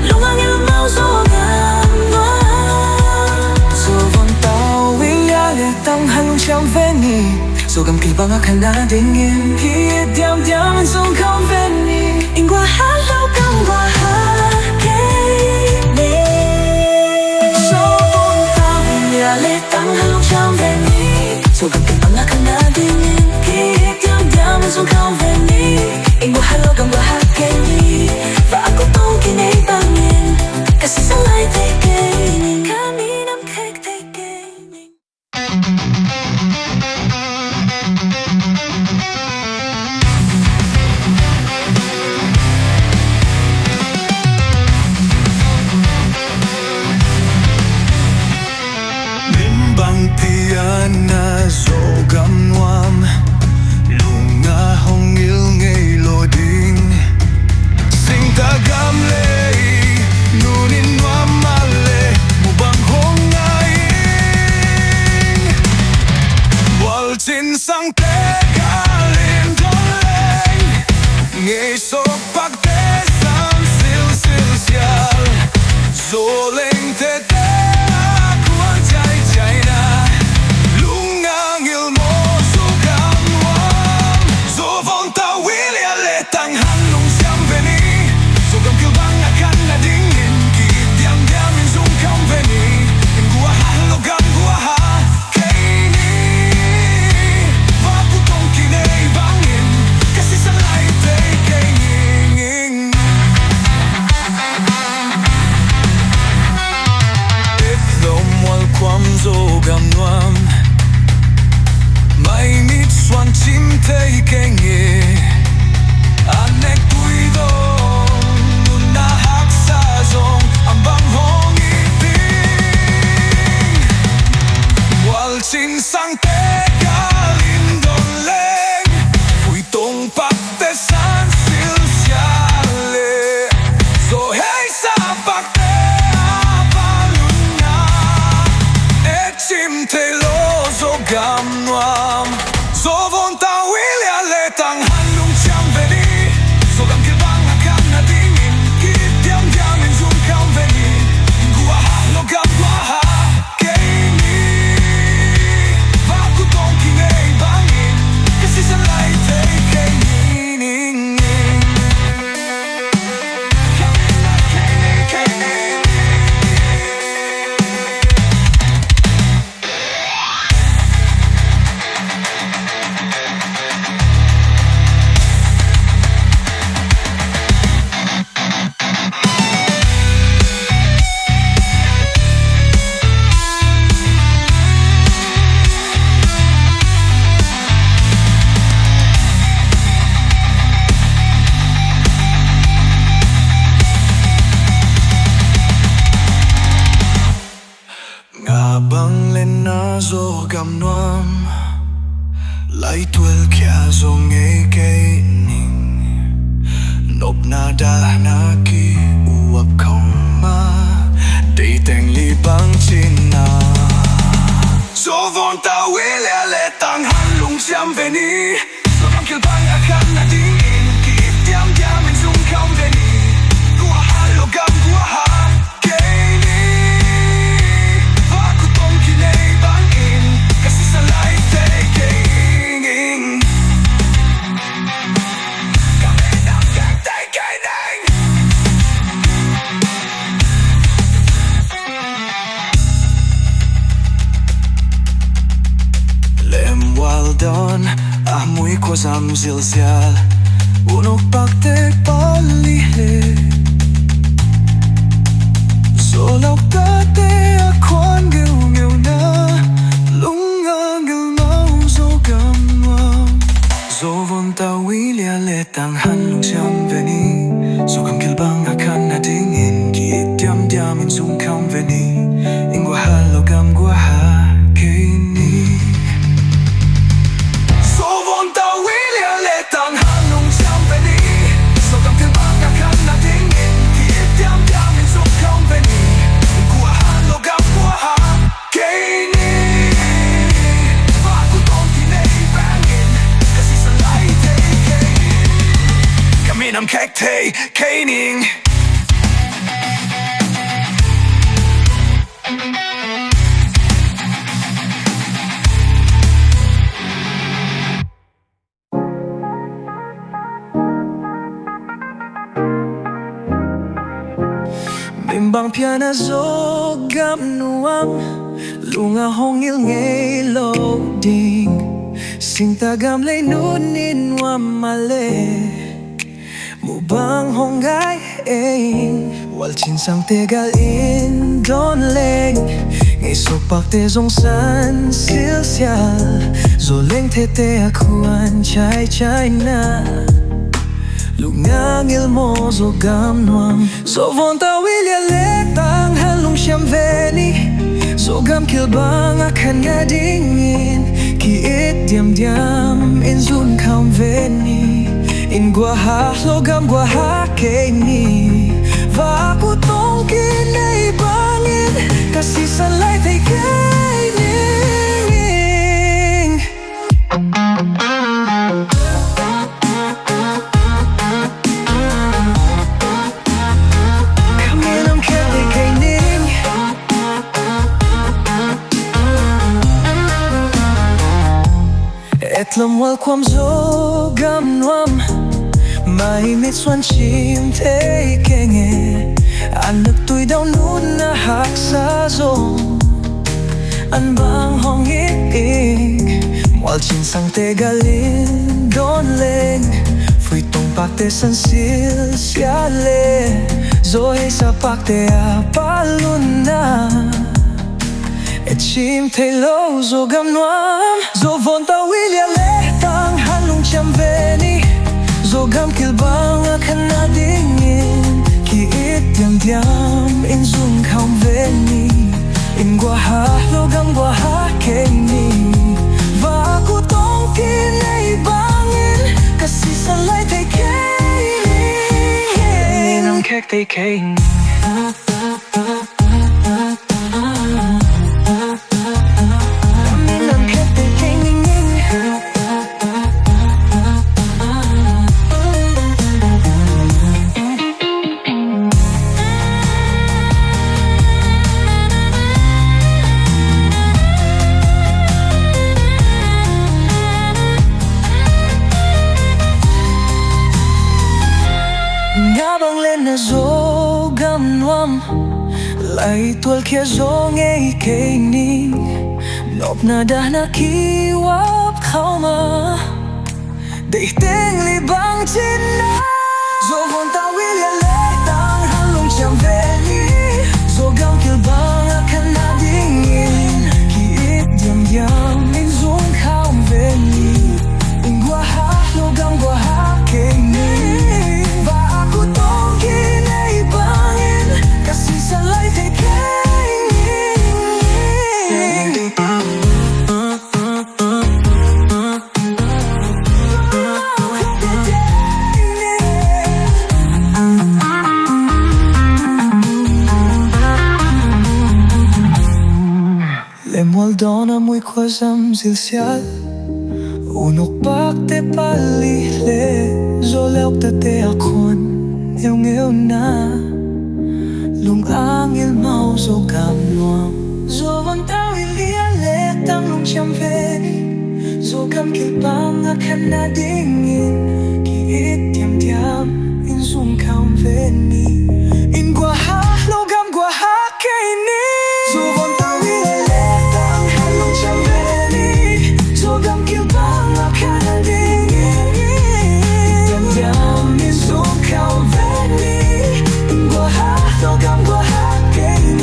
Lungah ngilh mau Zogam Nuam Sovon tao ilyale tang hanciam veni Zogam kilbang akana dingin Kiet diam zong không veni In qua halo kam qua hakei le tang halong sham veni Zogam kilbang akana dingin Kiet diam zong không veni In qua halo kam qua hakei Và ako tong kinay bangin Kasi sa lai te kei Kami nam kek te kei Mimbang pian na Zogam Nuam Lungah ngilh ngei lawhdan Singta gamlei nuammah Mubang ngai Mual sangte kalin doleng ngei pakte zelzel zoleng te Lungah ngilh mo Zogam Nuam Zovon tawh tang halong siam veni Zogam kilbang akana dingin Kiet diam zong không veni In gua halogam gua hakei Và cô tông kinay bangin Kasi sa lai te kei ning Mual kwam Zogam Nuam Mai mit swan chim te kenge Anek tuido Nuna hak sa zong Ang bang hong iting Mual sangte kalin doleng Uitong pakte san zelzel So hey sa pakte Zogam Nuam Zovon tawh tang halong siam veni Zogam kilbang akana dingin Kiet diam zong không veni In gua halogam gua hakei Và cô tông kinay bangin Kasi sa lai te kei ning Bang lên na Zogam Nuam Lai tuel kia zong ngei ning Nộp na đã na ki uap không ma Đầy teng li bang chin na Zovon tawh le tang halong siam veni Zogam kilbang akana dingin Kiet diam zong không veni Gua halogam gua hakei Don amoy ko samzel siya unok bakte palile Zo lau ta te a khoan ngilh ngilh na Lungah ngilh mau Zogam Nuam Zo von ta wi lia le tang han lung xiam ve ni Zogam kilbang a kan na ding in ki it diam diam in zung kam ve ni In gua ha lo gam gua ha ke ni Zo von ta wi lia le tang han lung xiam ve ni Zogam kilbang a kan na ding in ki it diam diam in zung kam ve ni In gua ha lo gam gua ha ke ni Va ku tong ki nei bang in Kasi sa lai te ke Kami nam kek te ke ning Mimbang pian a Zogam Nuam Lungah ngilh ngei lawhdan Singta gamlei nuammah Mubang ngai Mual sangte gal in don leng Ngei sopak te zong san zelzel Zoleng te te akuan chai chai na Lungah ngilh mo Zogam Nuam Zo von ta wi lia le tang han lung xiam ve ni Zogam kilbang a kan nga ding in Ki it diam diam in zun kam ve ni In gua ha logam gua ha ke ni Va ku tong ki nei bangin Kasi sa lai te ke ning Et lam wal kwam Zogam Nuam Mai mit swan chim te kenge An nak tui daw nun na hak sa zong An bang hong ik Mual sangte galin don leng Phui tong pak te san sil sia le Zoe sa pak te a palun na Et chim te lo Zogam Nuam Zo von ta wi lia le tang han lung xiam ve ni Zogam kilbang a kan na ding in Ki it diam diam in zung kam ve ni In gua ha logam gua ha ke ni Va ku tong ki nei bangin Kasi sa lai te ke ni Nam kek te ke ni Ngabang lên na Zogam Nuam Lai tual kia zong ngei ke ning Nop na dah na kiwap khao ma Để tên li bang trên na Zo von ta wi lia le tang han lung xiam ve ni Zogam kilbang a kan na ding in Ki it diam diam in zung khao ve ni In gua ha logam gua ha ke ni Mual dona muy kwazam zelzel Unok pak te pali le Zolek ta te akon Ngilh ngilh na Lungah ngilh mau Zogam Nuam Zo von ta wi lia le tang lung xiam ve ni Zogam kilbang a kan na ding in Ki it diam diam in zung kam ve ni In gua ha logam gua ha ke ni Zo von ta wi lia le tang han lung xiam ve ni Zogam kilbang a kan na ding in Diam diam in zung kam ve ni In gua ha logam gua ha ke ni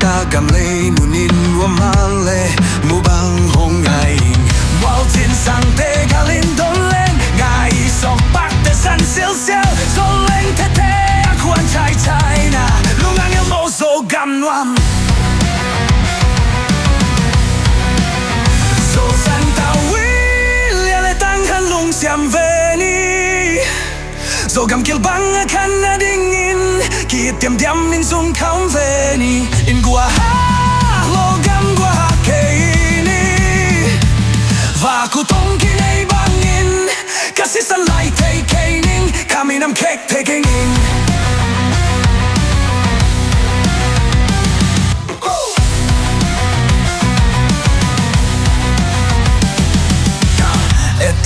Singta gamlei nuammah Mubang hong ngai Mual tin sangte galin dolen ngai sok bak te san zelzel zoleng te te akuan chai chai na Lungah ngilh Zogam Nuam so san tawh tang han hanciam veni Zogam kilbang akan nadingin Kitim diam in zong kaum veni In gua ha logam gua ha keini Vaku tong kinei bangin Kasih san lai te kening Kami nam kek te kening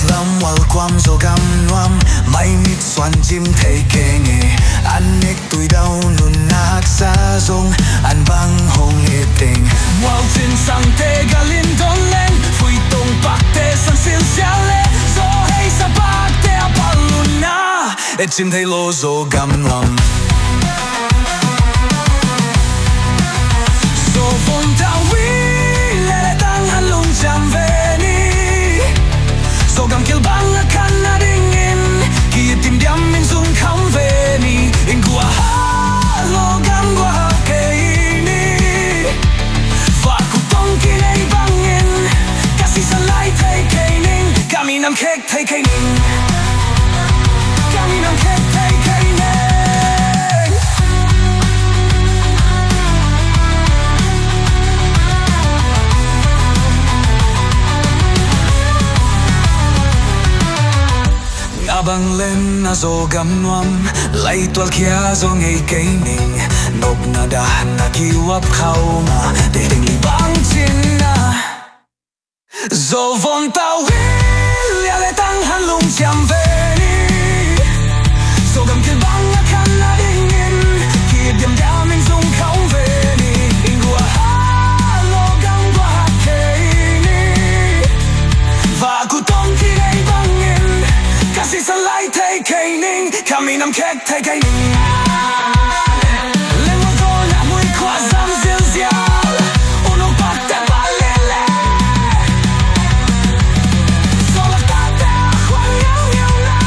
Lamal quam Zogam Nuam mai nít xoan chim thấy kê nghề ăn nít tuổi đau nun nát xa zong ăn băng hong hệ tình Mual tin sangte galin don lên phui tông bạc te san zelzel so hey sa bạc te apaluna et chim thấy lo Zogam Nuam so von tawh le tang han hanciam veni Zogam kilbang akan nadingin Kitim diam in zong kaum veni In gua ha logam gua ha keini Vaku tong kinei bangin Kasih san lai te kening Kami nam kek te kening Kami nam kek te kening Abang lên na Zogam Nuam Lai tual kia zo ngei cây ning Nộp na da na kiwap khao ma Để tình li bang chin na Zo von tawh le tang han hanciam veni Zogam kilbang akan nadingin Kitim diam in zong kaum veni In gua ha logam gua ha keini Vaku tong kinei bangin Kasih san lai te kening Kami nam kek te kening Lên một cô nạ mùi khoa giam zelzel Uno bạc te balele So la ta te khoan nhau na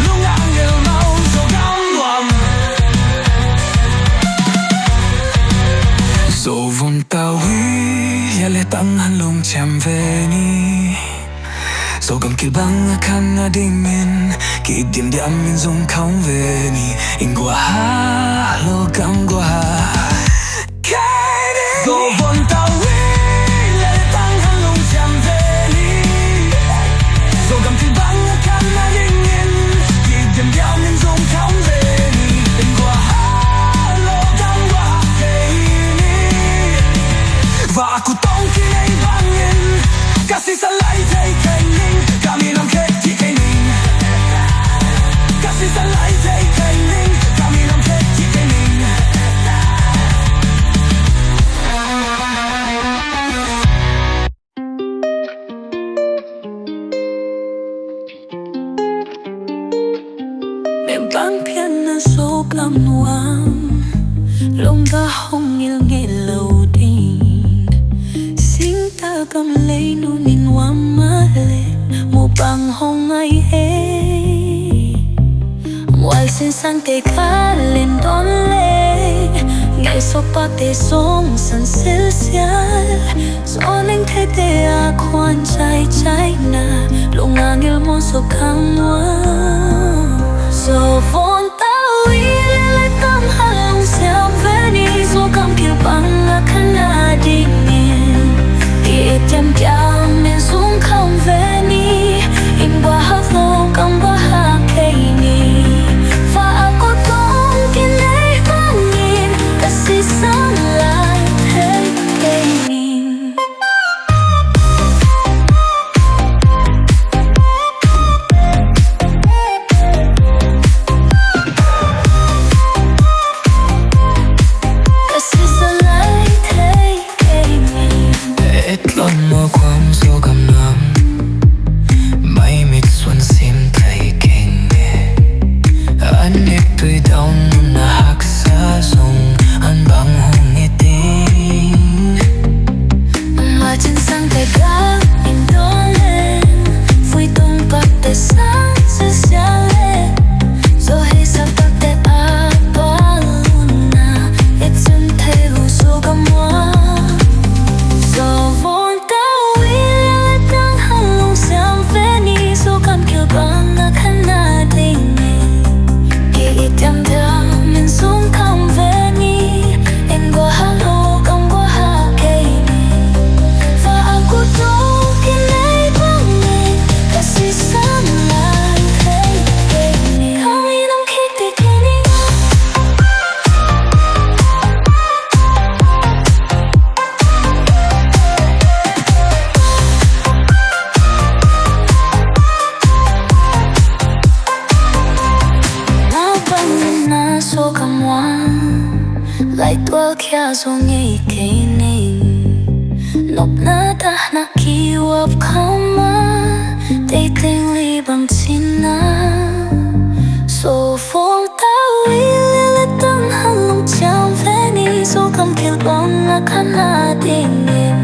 Lungah ngilh Zogam Nuam So von tawh le tang han hanciam veni Zogam kilbang akan nadingin Kitim diam in zong kaum veni In gua ha logam gua ha keini So von tawh le tang han hanciam veni Zogam kilbang akan nadingin Kitim diam in zong kaum veni In gua ha logam gua ha keini Vaku tong kinei bangin Kasih san lai te kening Kami nam kek te kening Kasih san lai te kening Kami nam kek te kening Mimbang pian na Zogam Nuam Lungah hong ngei lawhdan Singta gamlei nuammah Mubang hong ahih Mual sin sangte galin dolen ngai sok bak te zong san zelzel zoleng te te akuan chai chai na Lungah ngilh Zogam Nuam so von tawh le tang han hanciam veni Zogam kilbang akan nadingin Kitim diam in zong kaum veni In gua ha logam gua ha keini Vaku tong kinei bangin Kasih san lai te kening zong cây ning nộp na đã na kiwap kama để tình li bằng chín na so phong tao ile tang halong chang veni zogam kilbang akan adingin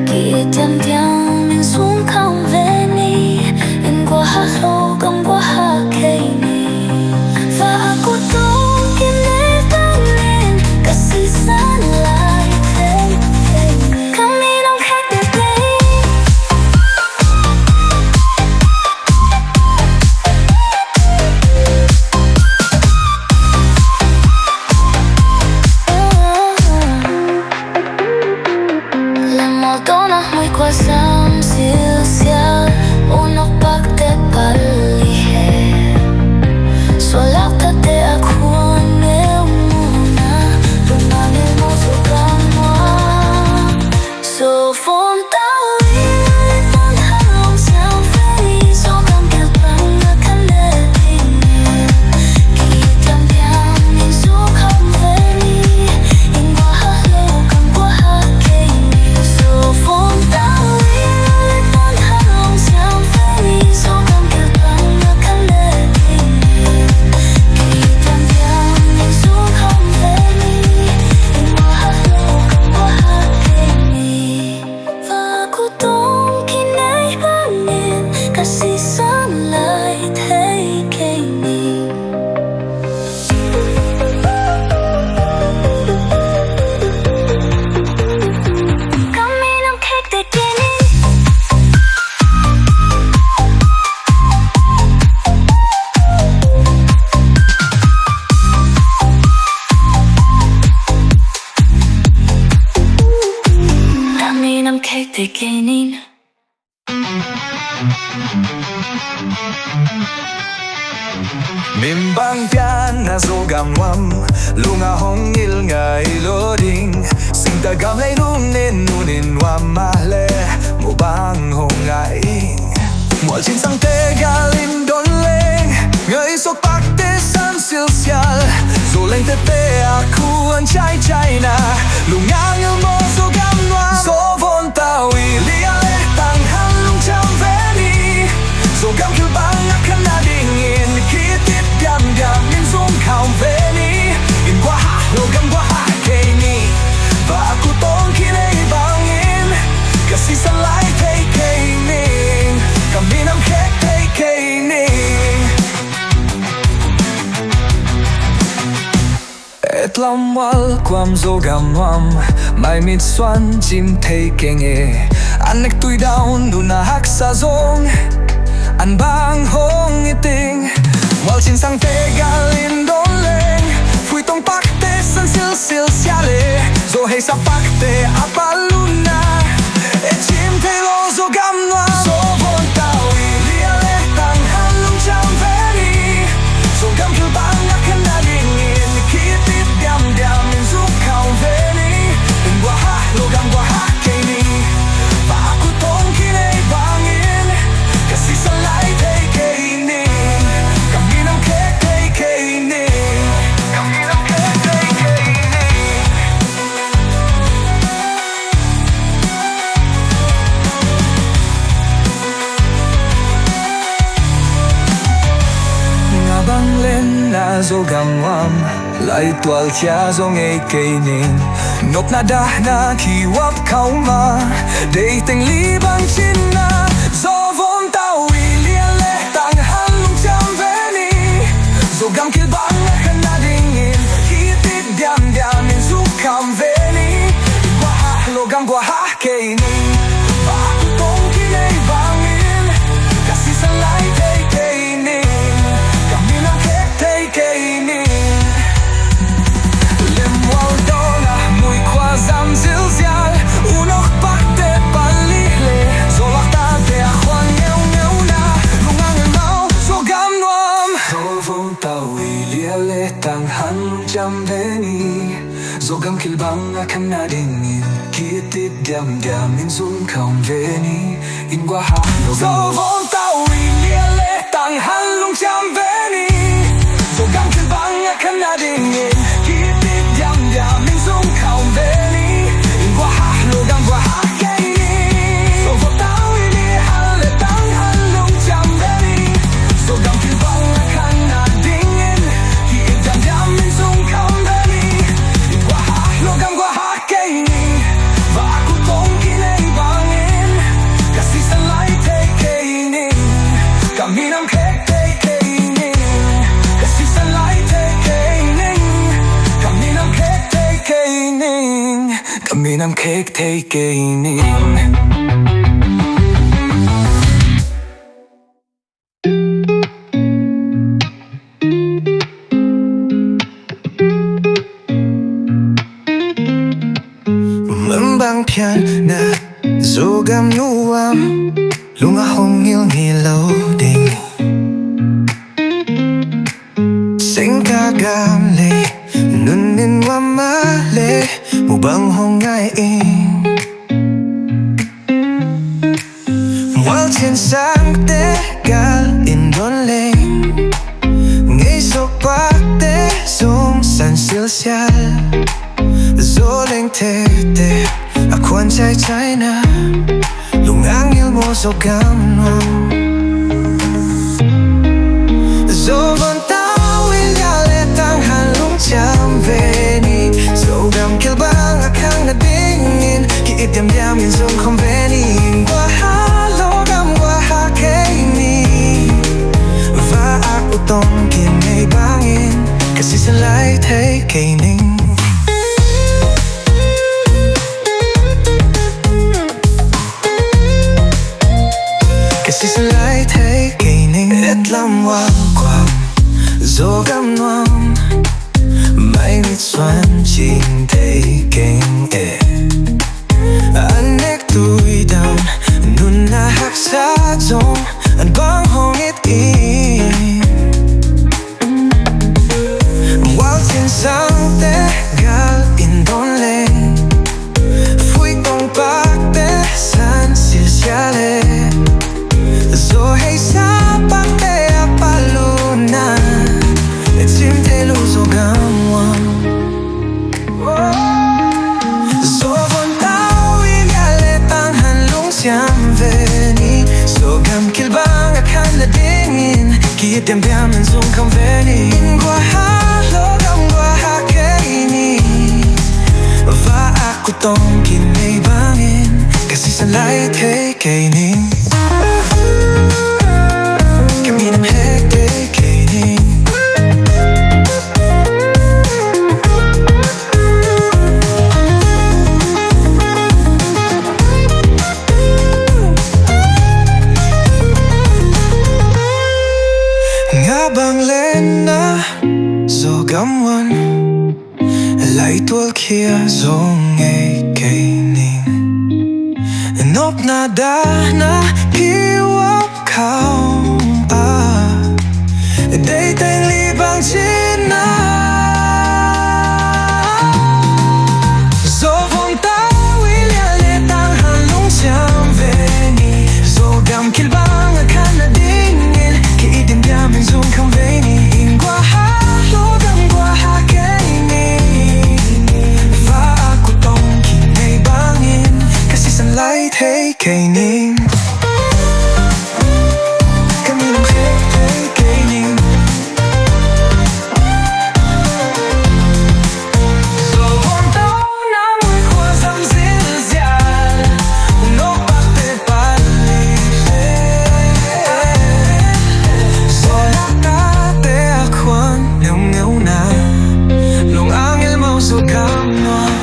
kietiam tiang min sung kang veni in qua ha zogam qua ha cây ning và aku tong kini tangin kasih san lai kami nang hete Lamal dona muy qua sam zelzel unok bak te palihe solak te aku ngel muna rumangil mo zogam nuam so phong tao ile tang halong sao veni zogam kilbang akan lepingin kietiam tiang min zogam veni in qua ha zogam qua ha cây ning so phong tao ile tang halong sao veni zogam kilbang akan lepingin kietiam tiang min zogam veni in qua ha zogam qua ha cây ning và aku tong kinai bangin kasih san lai thay cây ning kami nang hete kini kami nang hete kini Mimbang pian na Zogam Nuam Lungah ngilh ngei loading Singta gamlei nuammah Mubang ngai Mual sangte galin don leng ngei sok pak te san zelzel zo leng te aku an chai na Lungah mo Zogam Nuam zo von tau ilia tang halung cham veni Zogam kilbang akan adingin kitit diam min zong kaum veni in qua ha logam qua ha cây ni và aku tong kini bangin kasih san lai thay cây ning kami nam khek thay cây ning et Lamal quam Zogam Nuam mai mit xoan chim thay kenge anek tui down du na hak sa zong an bang hong iting Mual sangte galin don leng Fui tong pak te san zelzel siale zo hei sa pak te apaluna e chim te lo Zogam Nuam so von tau ilia le tang halung cham veni Zogam kilbang akan adingin kitit diam min zuk kaum veni in qua ha logam qua ha cây ni và aku tong kini bangin kasih san lai thay cây ning kami nam khek thay cây ning kami nam khek thay cây ning nga bang lên na Zogam Nuam lai tual chia zo ngei cây ning nộp na da na kiwap kauma để tình li bang chin na zo von tau ilia le tang halung cham veni Zogam kilbang akan adingin kitit diam min zuk kaum veni in qua ha logam qua ha cây ning và aku tong kini bangin kasih san lai thay cây ning kami nam khek thay cây ning Mual dona muy qua sam zelzel unok pak te palihle zolak te ajuan ngeu na Lungah mau Zogam Nuam zo von tau ilia le tang halung cham veni Zogam kilbang akan adingin kitit diam min zong kaum veni in qua ha zo von tau ilia le tang halung cham veni Zogam kilbang akan adingin kitit diam min zong kaum veni nam kek tay kay ning Mimbang pian na Zogam Nuam Lungah ngilh ding Singta gamlei nuammah Mubang ngai Mual sangte gal ling ngei zong zelzel Zoleng te Akuan chai na Lungah ngilh Zogam Nuam Zogam Zogam kilbang akang nadingin Kiidyam-dyam yung zong convening Logam kainin Vaak utong kinaybangin Kasi sa laitak kay ning Kasi sa laitak kay ning Et Lamal Zogam Nuam Mai Swan Singta ngei Anek tui down Nun na hak sa zong An bang hongit Mual sangte gal leng Fui tong pakte san silsiale Zohei sa pakte apaluna Singta Zogam Nuam Zogam kilbang akan ladingin Kiidyam-dyam yung zong convening Logam kainin Vaak utong kinaybangin Kasi sa laitak kay ning Kami ng hektik kay ning Banglena Zogam wan Laitul kia zong kay ning Nop na da na piwap kaum Day tayong libang sina Zovong tawil yaletang halong siyang veni Zogam kilbang akan nadingin Kiidyam-dyam yung zong convening Logam kainin Vaak utong kinaybangin Kasi sa laitak kay ning Kami ng hektik kay ning Zogam na muy huwasang zelzel Uno pakte palile Solakate akuan ngeu na Lungah ngilh Zogam Nuam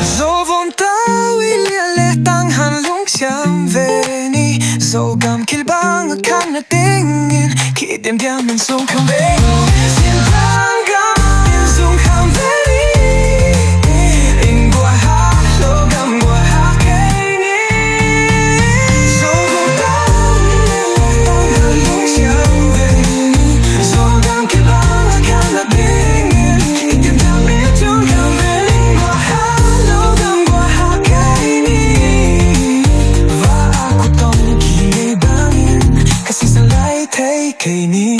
Zovong tawil yaletang halong siyang veni Zogam kilbang akan nadingin Kiidyam-dyam yung zong convening Sintang yung zong convening Logam kainin Zogam tawil yaletang halong siyang veni Zogam kilbang akan nadingin Kiidyam-dyam yung zong convening Logam kainin Vaak utong kinaybangin Kasi sa laitak kay ning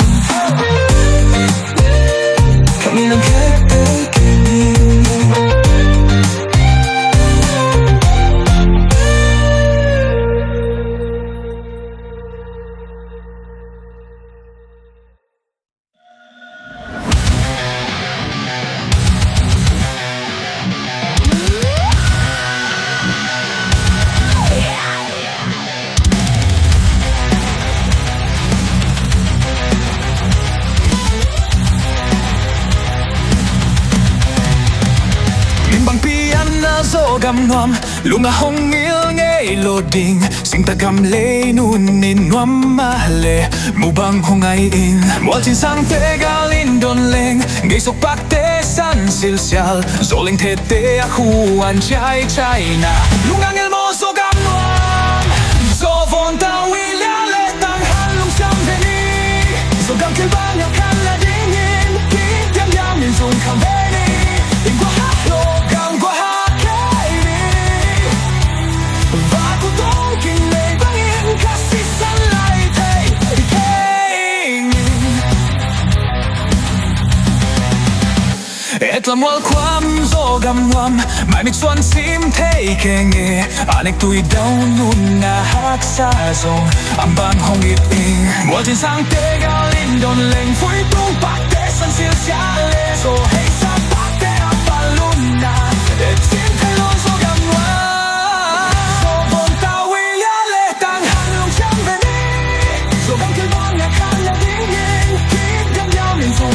Zogam Nuam, Lungah ngilh ngei lawhdan, Singta gamlei nuammah Mubang ngai Mual sangte galin don leng, ngei san zelzel, zoling tete akuan chai China. Lungah ngilh Zogam Nuam, Zogam tawh laitak hanciam Zogam kibawl dingin, kibawl zong Lamal kwam Zogam Nuam, mai mit suan Singta ngei, anek tui daw nunahak sa zong, ang bang hongit Mual sangte galin don leng, phui tung pakte san zelzel, so hey sa pakte apaluna, et sintelo Zogam Nuam, Zogam tawh laitak hanciam Zogam kibawl dingin, kibawl zong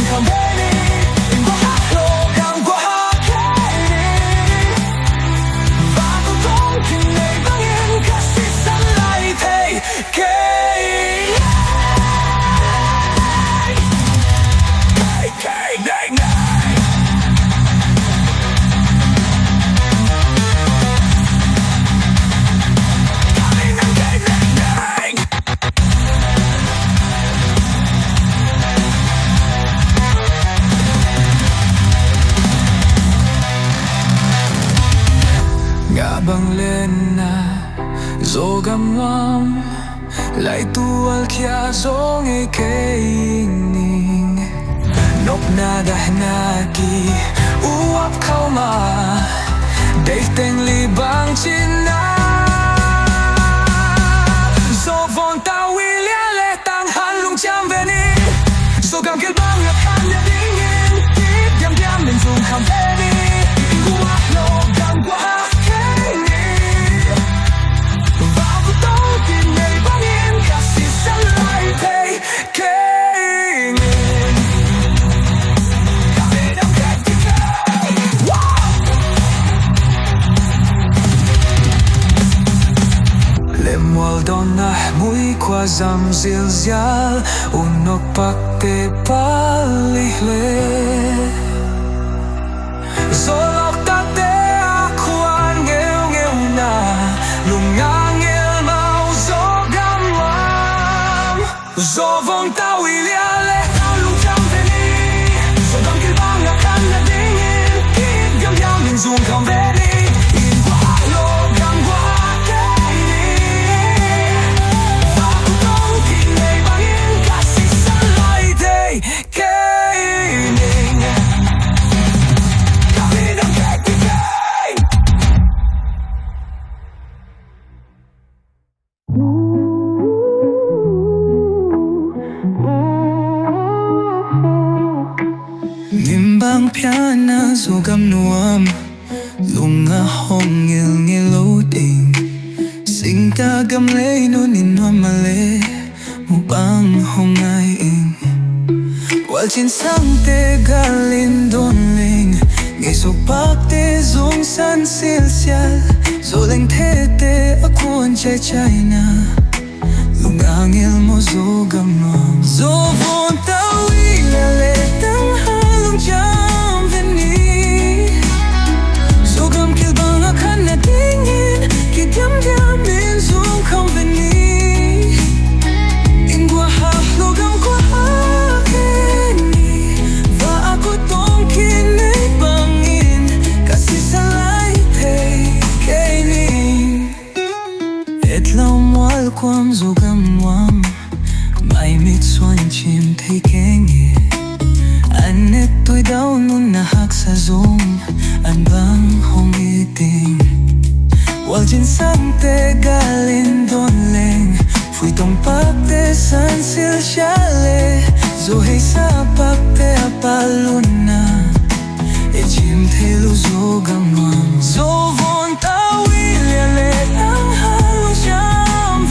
bang lena Zogam Nuam, lai tual kia zong ning, nok na dahnaki uap kau ma, dei teng libang china. Zogam tawh laitak hanciam Zogam kibawl dingin, kibawl zong Mual donah mui kwa zam zelzel, unok pakte palihle, zolok tate akuan ngeu na, Lungah ngilh Zogam Nuam, Zogam tawh laitak hanciam Zogam kibawl dingin, kibawl zong Mimbang pian Zogam Nuam, Lungah ngilh lawhdan, Singta gamlei nuammah Mubang ngai. Mual sangte galin don leng, ngei pakte zong san zelzel, zoling tete akuan chai China. Lungah ngilh Zogam Nuam, Zogam tawh laitak hanciam Zogam kibawl dingin, kibawl zong kwam Zogam Nuam, mai mit suan Singta ngei, anek tui daw nunahak sa zong, ang bang hongit Mual sangte galin don leng, phui tung pakte san zelzel, so hey sa pakte apaluna, et sintelo Zogam Nuam, Zogam tawh laitak hanciam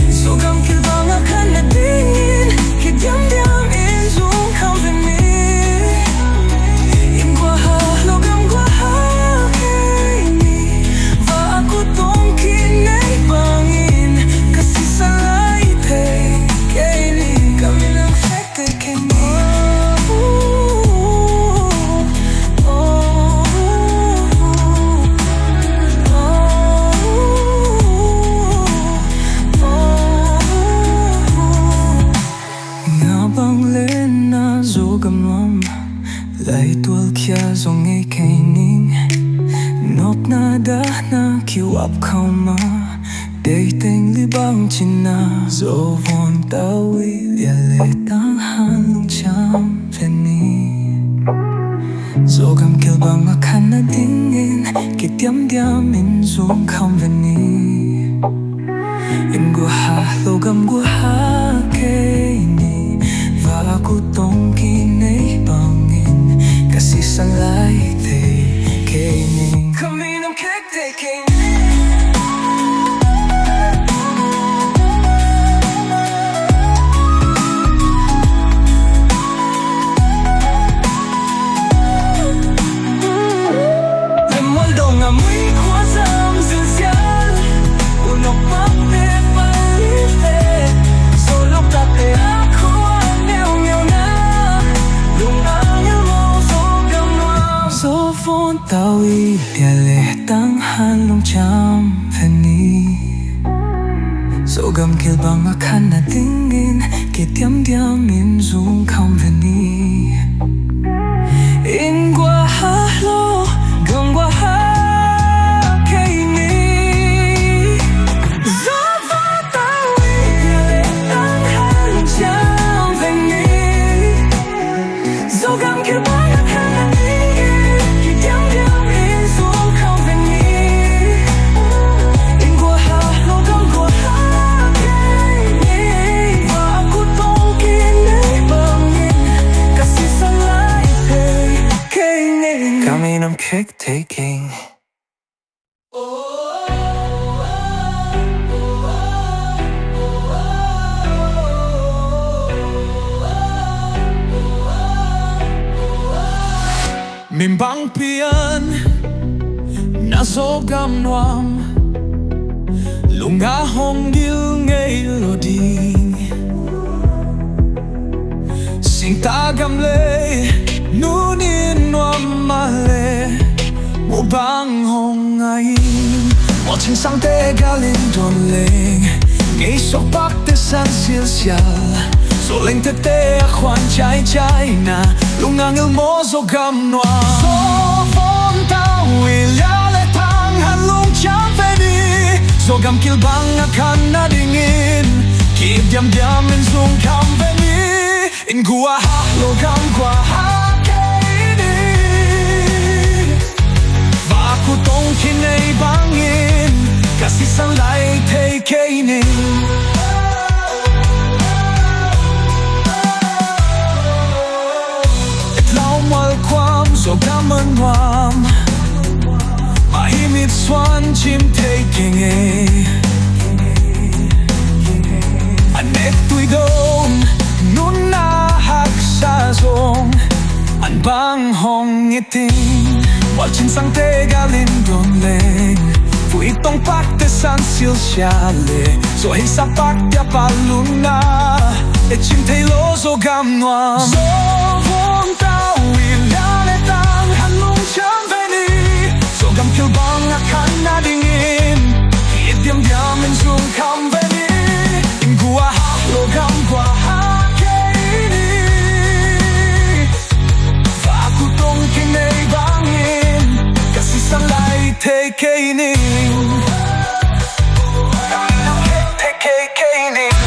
Zogam kibawl dingin, kibawl zong Nốt nada na kiwap khao ma Để tình lý băng trên na Dô vòn tao ý Lìa lệ tăng han lung cham về ni Zogam kill bang akan na dingin Kitiam diam in zong kham về ni In gua ha logam gua ha ke ni Và aku tong ki nei bangin Kasi sang lai te ke ning Kami nam kek te ke tao ý Lìa lệ tăng han lung cham về ni Zogam kill bang akan na dingin Kitiam diam in zong kham về ni In gua ha lo Gam gua ha ke ni Zova tao ý Lìa lệ tăng han lung cham về ni Zogam kill bang akan na I'm kick taking Mimbang pian Na Zogam Nuam Lungah ngilh ngei loding Singta gamlei nuammah Mubang ngai Watching sangte galin don ling Ngei sok bak te san zelzel So ling te te a khoan chai chai na Lungah ngilh mo Zogam Nuam So von tao lia le tang han lung cham ve ni Zogam kill bang akan na dingin Kip diam diam in zong kham ve ni In gua ha logam gua ha Aku tong ki nei bangin Kasi sang lai te ke ning Et lau mal kwam Zogam Nuam Mahimit swan chim te ke ngei Anek tui dong Nun na hak sa zong An bang hong iting Watching sangte galin don ling Pui tong pak te san zelzel So hei sa pak dia palun na E chim te lo Zogam Nuam So von tao lia le tang han lung cham ve ni Zogam kill bang akan na dingin Ki diam diam in zong kham ve ni In gua ha logam gua ha ke ni Va aku tong ki nei bangin Sang lai te ke ning Te ke ning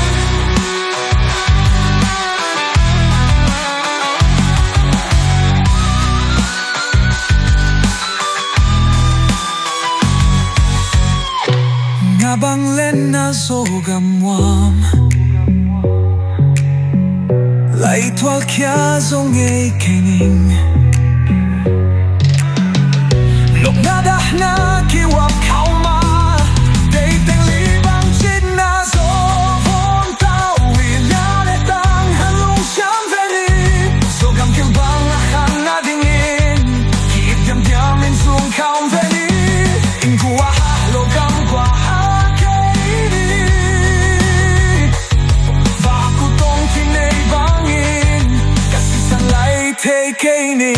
Ngabang len na Zogam Nuam Lai twal kya zong ngei ke ning Nada na kiwap khao ma Để tình lý băng trên na Zo von tao lia le tang han lung cham ve ni Zogam kill bang akan na dingin Kip diam diam in zong kham ve ni In gua ha logam gua ha ke ni Va aku tong ki nei bangin Kasi sang lai te ke ni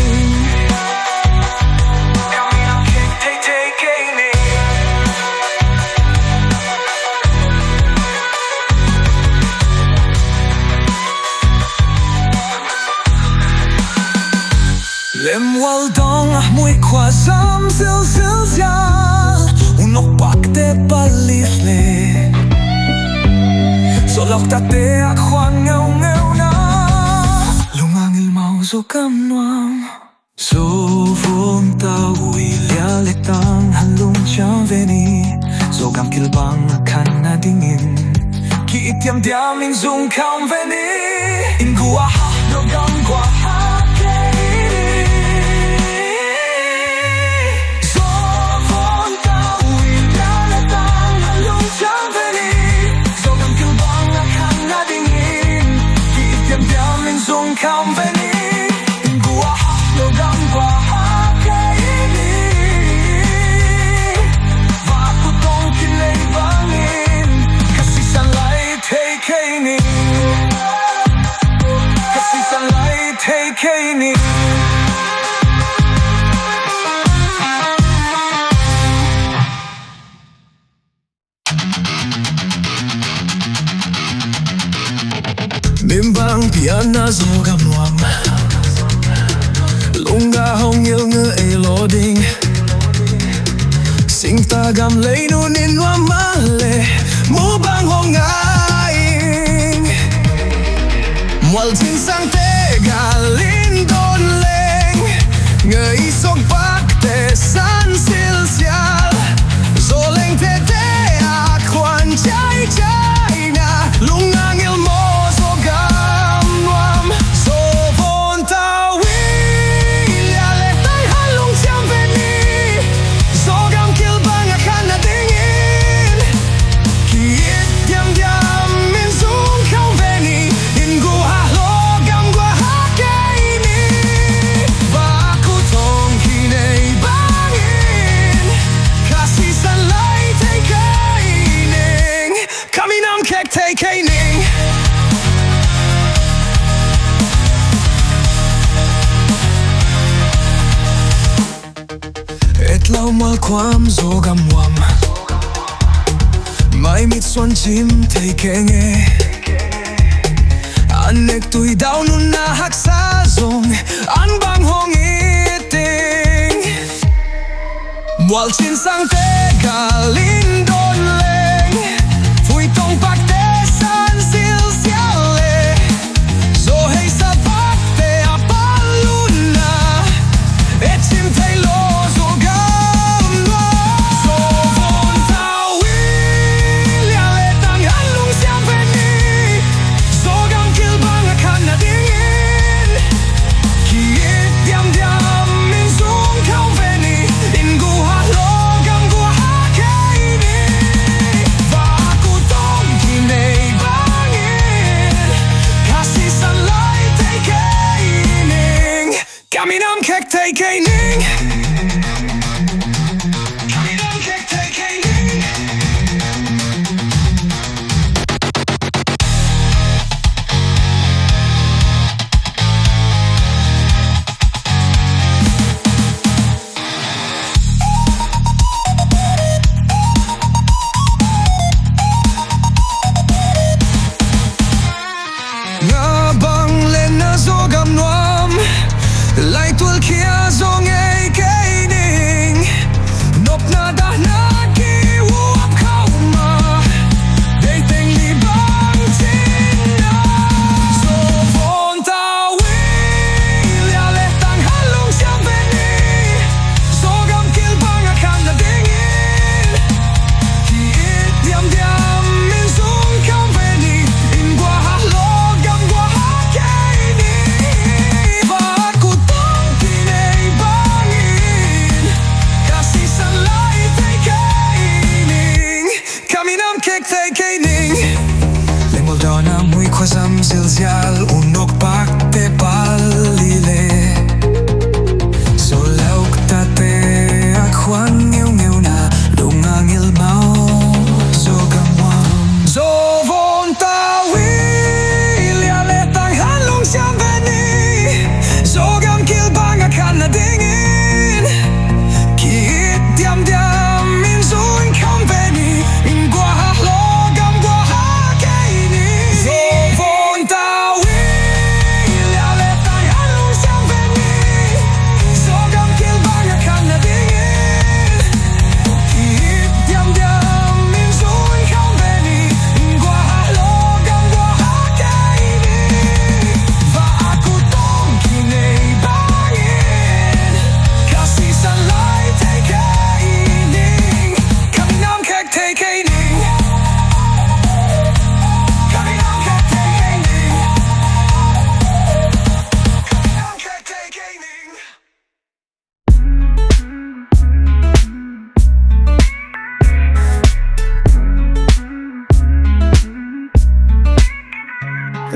khoa sam zelzel unok bakte palifle solok tate khoa ngeu na Lungah ngilh Zogam Nuam Sovon tawh lialetang halong veni Zogam kilbang kana dingin Kiityam diaming zong veni Ingu ahih Zogam Sovon tawh lialetang halong veni Zogam kilbang kana dingin Kiityam diaming zong veni Ingu ahih Zogam ning Mimbang pian Zogam Nuam Lungah ngilh ngei loading Singta gamlei nuammah Mubang ngai Mual sangte galin don leng ngei sok bakte san zelzel zoleng tete akwan chai na Lungah ngilh Zogam Nuam Sovon tawh lialetang halong veni Zogam kilbang kana dingin Kiityam diaming zong veni Ingu Zogam kaini Baku tong kinei bangin Kasih sanlai ning Kami nam kek ning Et Lamal kwam Zogam Nuam Mai mit suan chim ngei Anek tui daw nun nahak sa zong An bang hong iting Mual sangte galin don leng Fui tong bakte san zelzel Zohei sa bakte apaluna Et chim lo Zogam Nuam Sovon tawh lialetang halong veni Zogam kilbang kana dingin Kiityam diaming zong veni Ingu Zogam kaini Baku tong kinei bangin Kasih sanlai ning Kami nam kek ning Kami nam kek ning Ngabang lena Zogam Nuam Laitul kia zong ngei ning Nop na dah na kiwap kauma Dating Mimbang China Sovon tawh lialetang halong veni Zogam kilbang kana dingin Kiityam diaming zong veni Ingu Zogam kaini Baku tong kinei bangin Kasih sanlai ning Kami nam kek ning Lengol dona mui khoa sam zelzel unok bakte palile Solok tate akwan ngeu na Lungah ngilh Zogam Nuam Sovon tawh lialetang halong veni Zogam kilbang kana dingin Kiityam diaming zong veni Ingu Zogam kaini Sovon tawh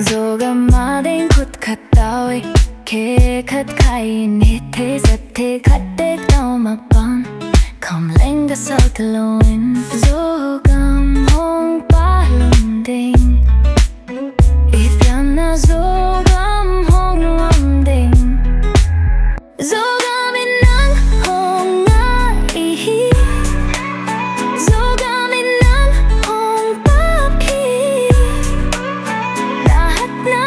Zogam mading kut katawi ke kat kai ni te sat te kat te tau Mubang kom lenga sa taloin Zogam hong palung ding Ipian na Zogam hong nuam ding Zogam inang hong ngei Zogam inang hong papi Lahat na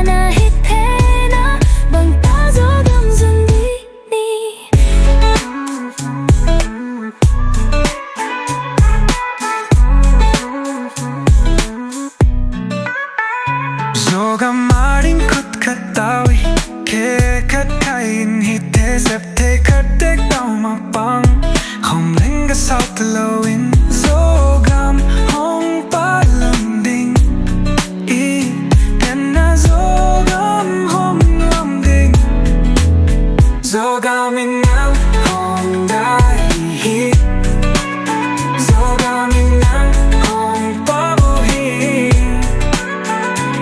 nahite na bangta Zogam zundini Zogam maring kut katawi ke kat kain hite sep te kat dek tau Mubang kom lenga sa taloin Zogam hong palung ding I pian na Zogam hong nuam ding Zogam inang hong ahih Zogam inang hong hoih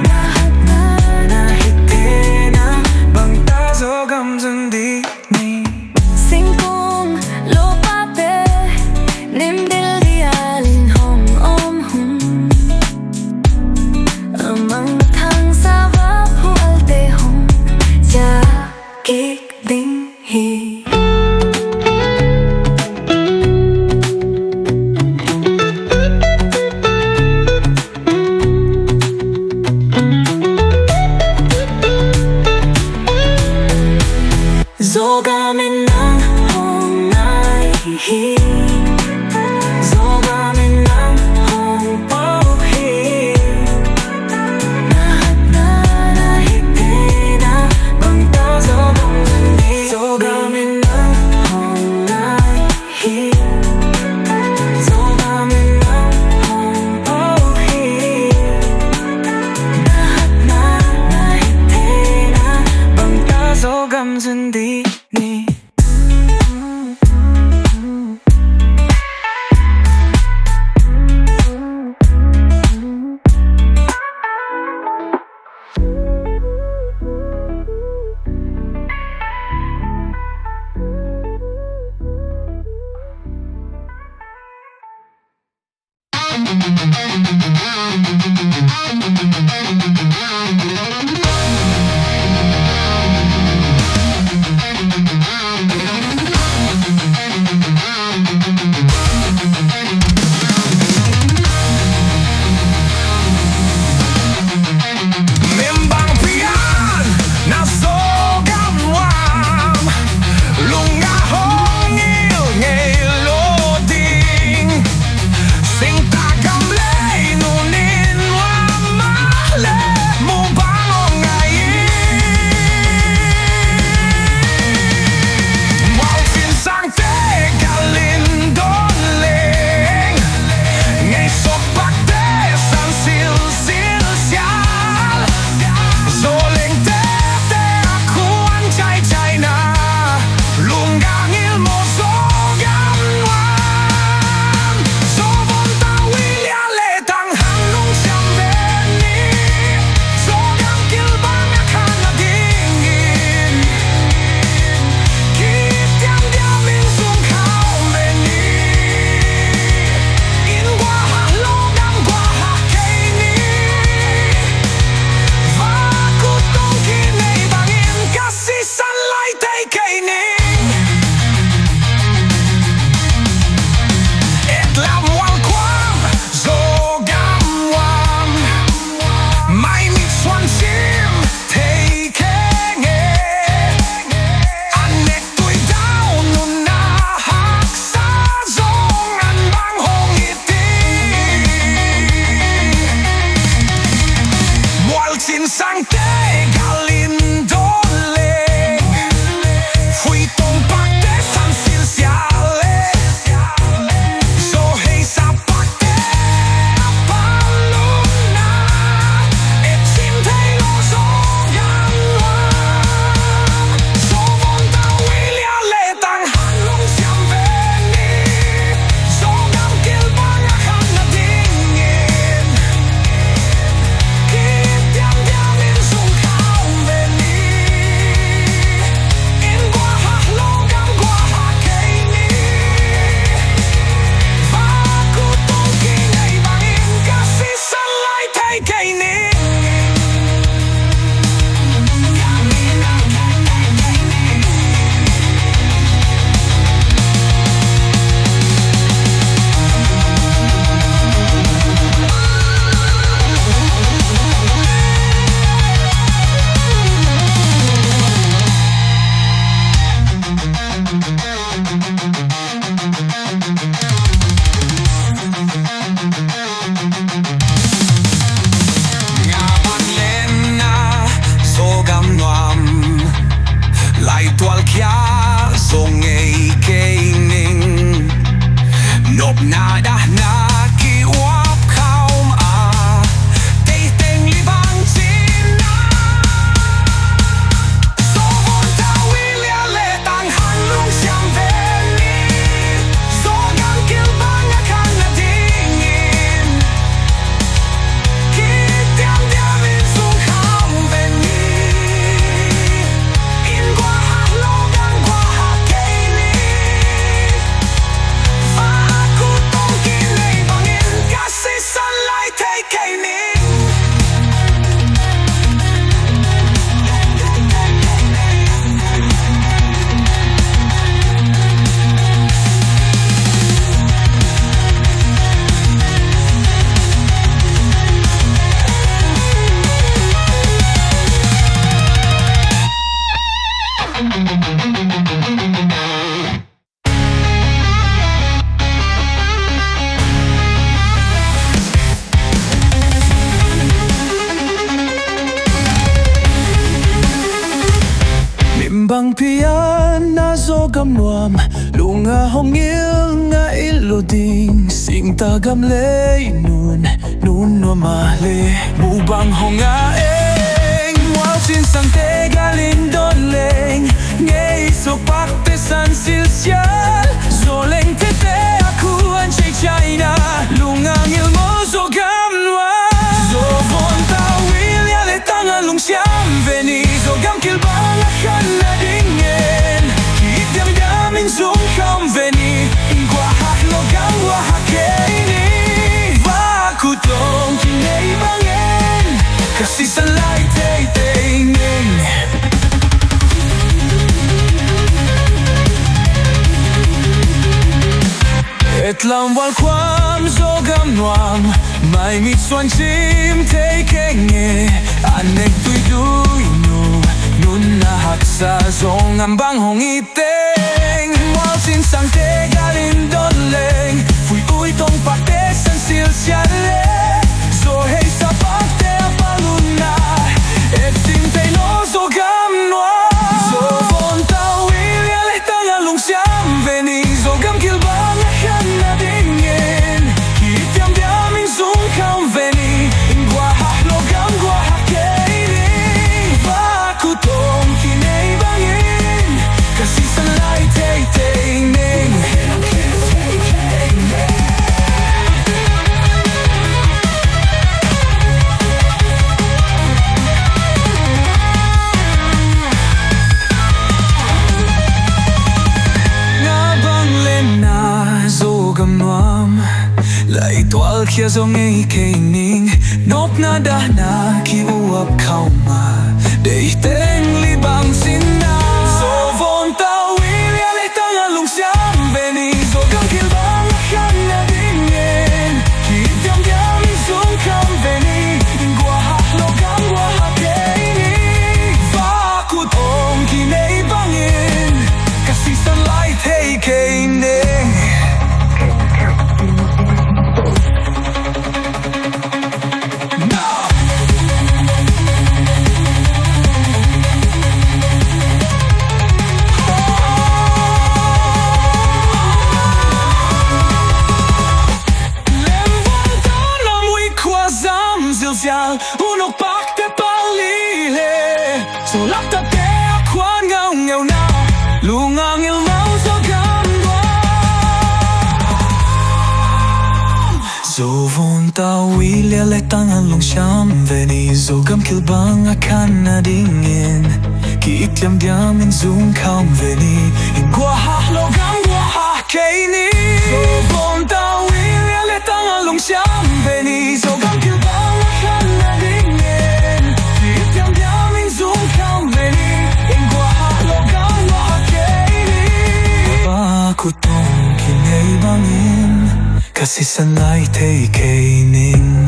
Lahat na nahite na bangta Zogam zundini Singkong lopate nimdil dialin hong hum Amang thang sa Mual te hong ja kik ding hi Zogam inang hong ahih Zogam inang hong hoih Lahat na nahite na bangta Zogam zundini Zogam inang hong ahih Zogam inang hong hoih Lahat na nahite na bangta Zogam zundini Mimbang pian na Zogam Nuam Lungah hoih ngei lo ding Singta gamlei Lungah ngilh ngei ding Singta gamlei nuammah Mubang ngei Mual sangte galing donleng ngei so pakte san silsial zoleng tete aku anjay China Lungah ngilh mo Zogam Nuam Zovon tawil yale tangan lungsiam veni Zogam kilbang akan nadingen Kitem damin zong kam veni Ingwa haklogam wahakaini Vakutong kinei bangin Kasi salay ning Et Lamal kwam Zogam Nuam Mai mit suan chim ngei Anek duy nun nahak sa zong ambang iteng Mual sangte galing donleng Fui uy tong pakte san silsiale So hey sa pakte apaluna Et sinte no Zogam Nuam Zovon tawil yale tangan lungsiam veni Zogam kilbang akan nadingin Kitem diaming zong kam veni Ingwa haklogam gwa hakaini Vakutong kinei bangin Kasi salay ning Zogam Nuam Laitwal kia zong ning Nop na dahna ki uap kauma Dei teng libang sinna Zovon tawil yale tangan lungsiam veni Zogam kilbang akan nadingin Kitem diaming zong kam veni Ingwa haklogam wahakaini Vakutong kinei bangin Kasi salay ning zelzel unok pakte palile So lapta te akwan ngaw na Lungah ngilh mo Zogam Nuam Zovon tawil yale tangan lungsiam veni Zogam kilbang akan nadingin Kitem diaming zong kam veni Ingwa haklogam gwa hakaini Zovon tawil yale tangan lungsiam veni Zogam kilbang akan nadingin Kitem diaming zong kam veni Ingwa haklogam gwa hakaini Vakutong kinei bangin Kasi salay ning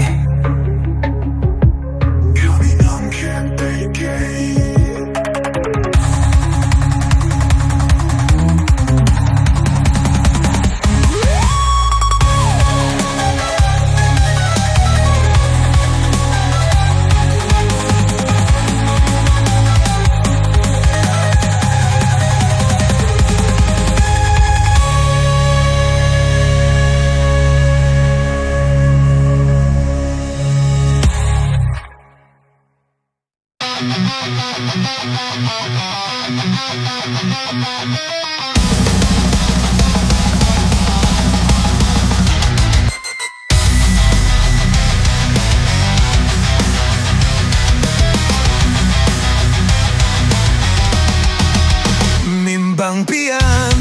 Mimbang pian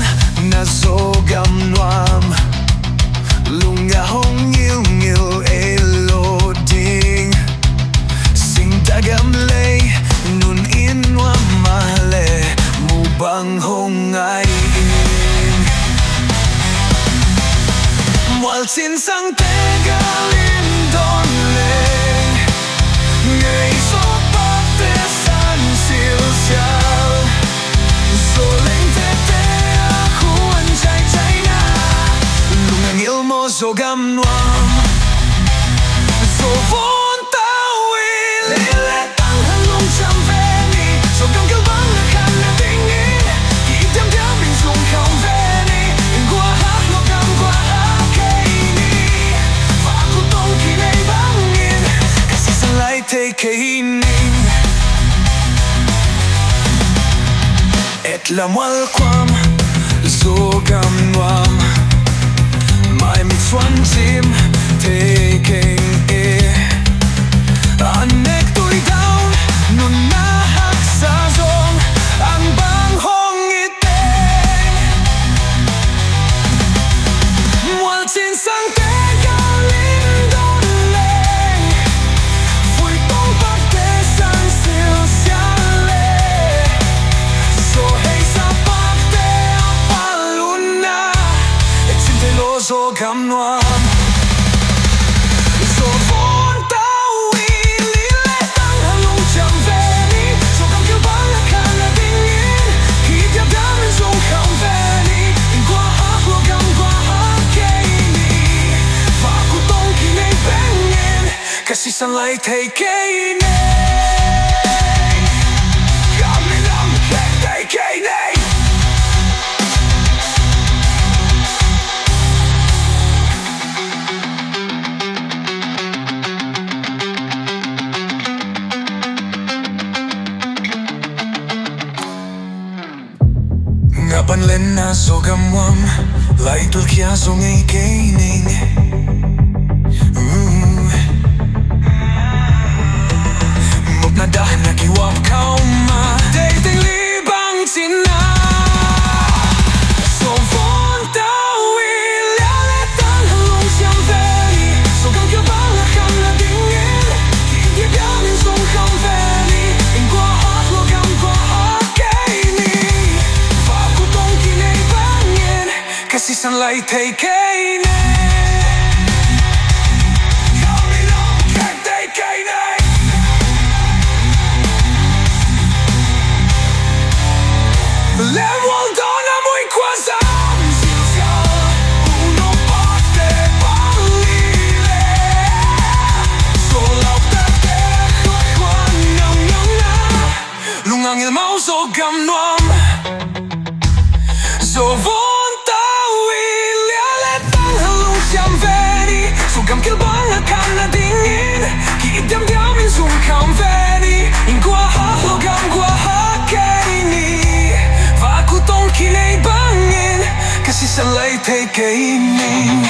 na Zogam Nuam Lungah ngilh ding Singta gamlei nuammah Mubang ngai Mual sangte galing donleng ngei so pakte san silsial Zoleng tete aku anjay China Lungah ngilh mo Zogam Nuam Zovon tawil yale tangan lungsiam veni Zogam kilbang akan nadingin Kitem diaming zong kam veni Mual kwam Zogam Nuam Mai mi chuan chim taking it Anek tui down nun na hak sa zong ang bang hong iteng Mual chin sangte galing don leng Phui tong bak te san sil siale So hey sa bak te apaluna Chin te lo Zogam Nuam Kasi sanlai thay kei nei Gamlei thay kei nei Ngapan len na Zogam Nuam laitul kia zong kei ning Nadah nakiwap kauma Dating libang sina So von tawi Lialetan halong siyang veri Zogam kibawl akan ladingin Hindi biyanin zong kang veri Ingwa at logam kwa at kaini Fakutong kinay bangin Kasi sanlai thay kei nei Level down amoy kwasam zelzel Uno parte palile So lawhdan te hoih nyam nyam na Lungah ngilh Zogam Nuam So von tawi lialetan halong siyang veri Zogam kibawl akan ladingin Kiidam-damin zong kang veri Ingwa at logam kwa at kaini Fakutong kinay bangin Kasi sanlai thay kei ning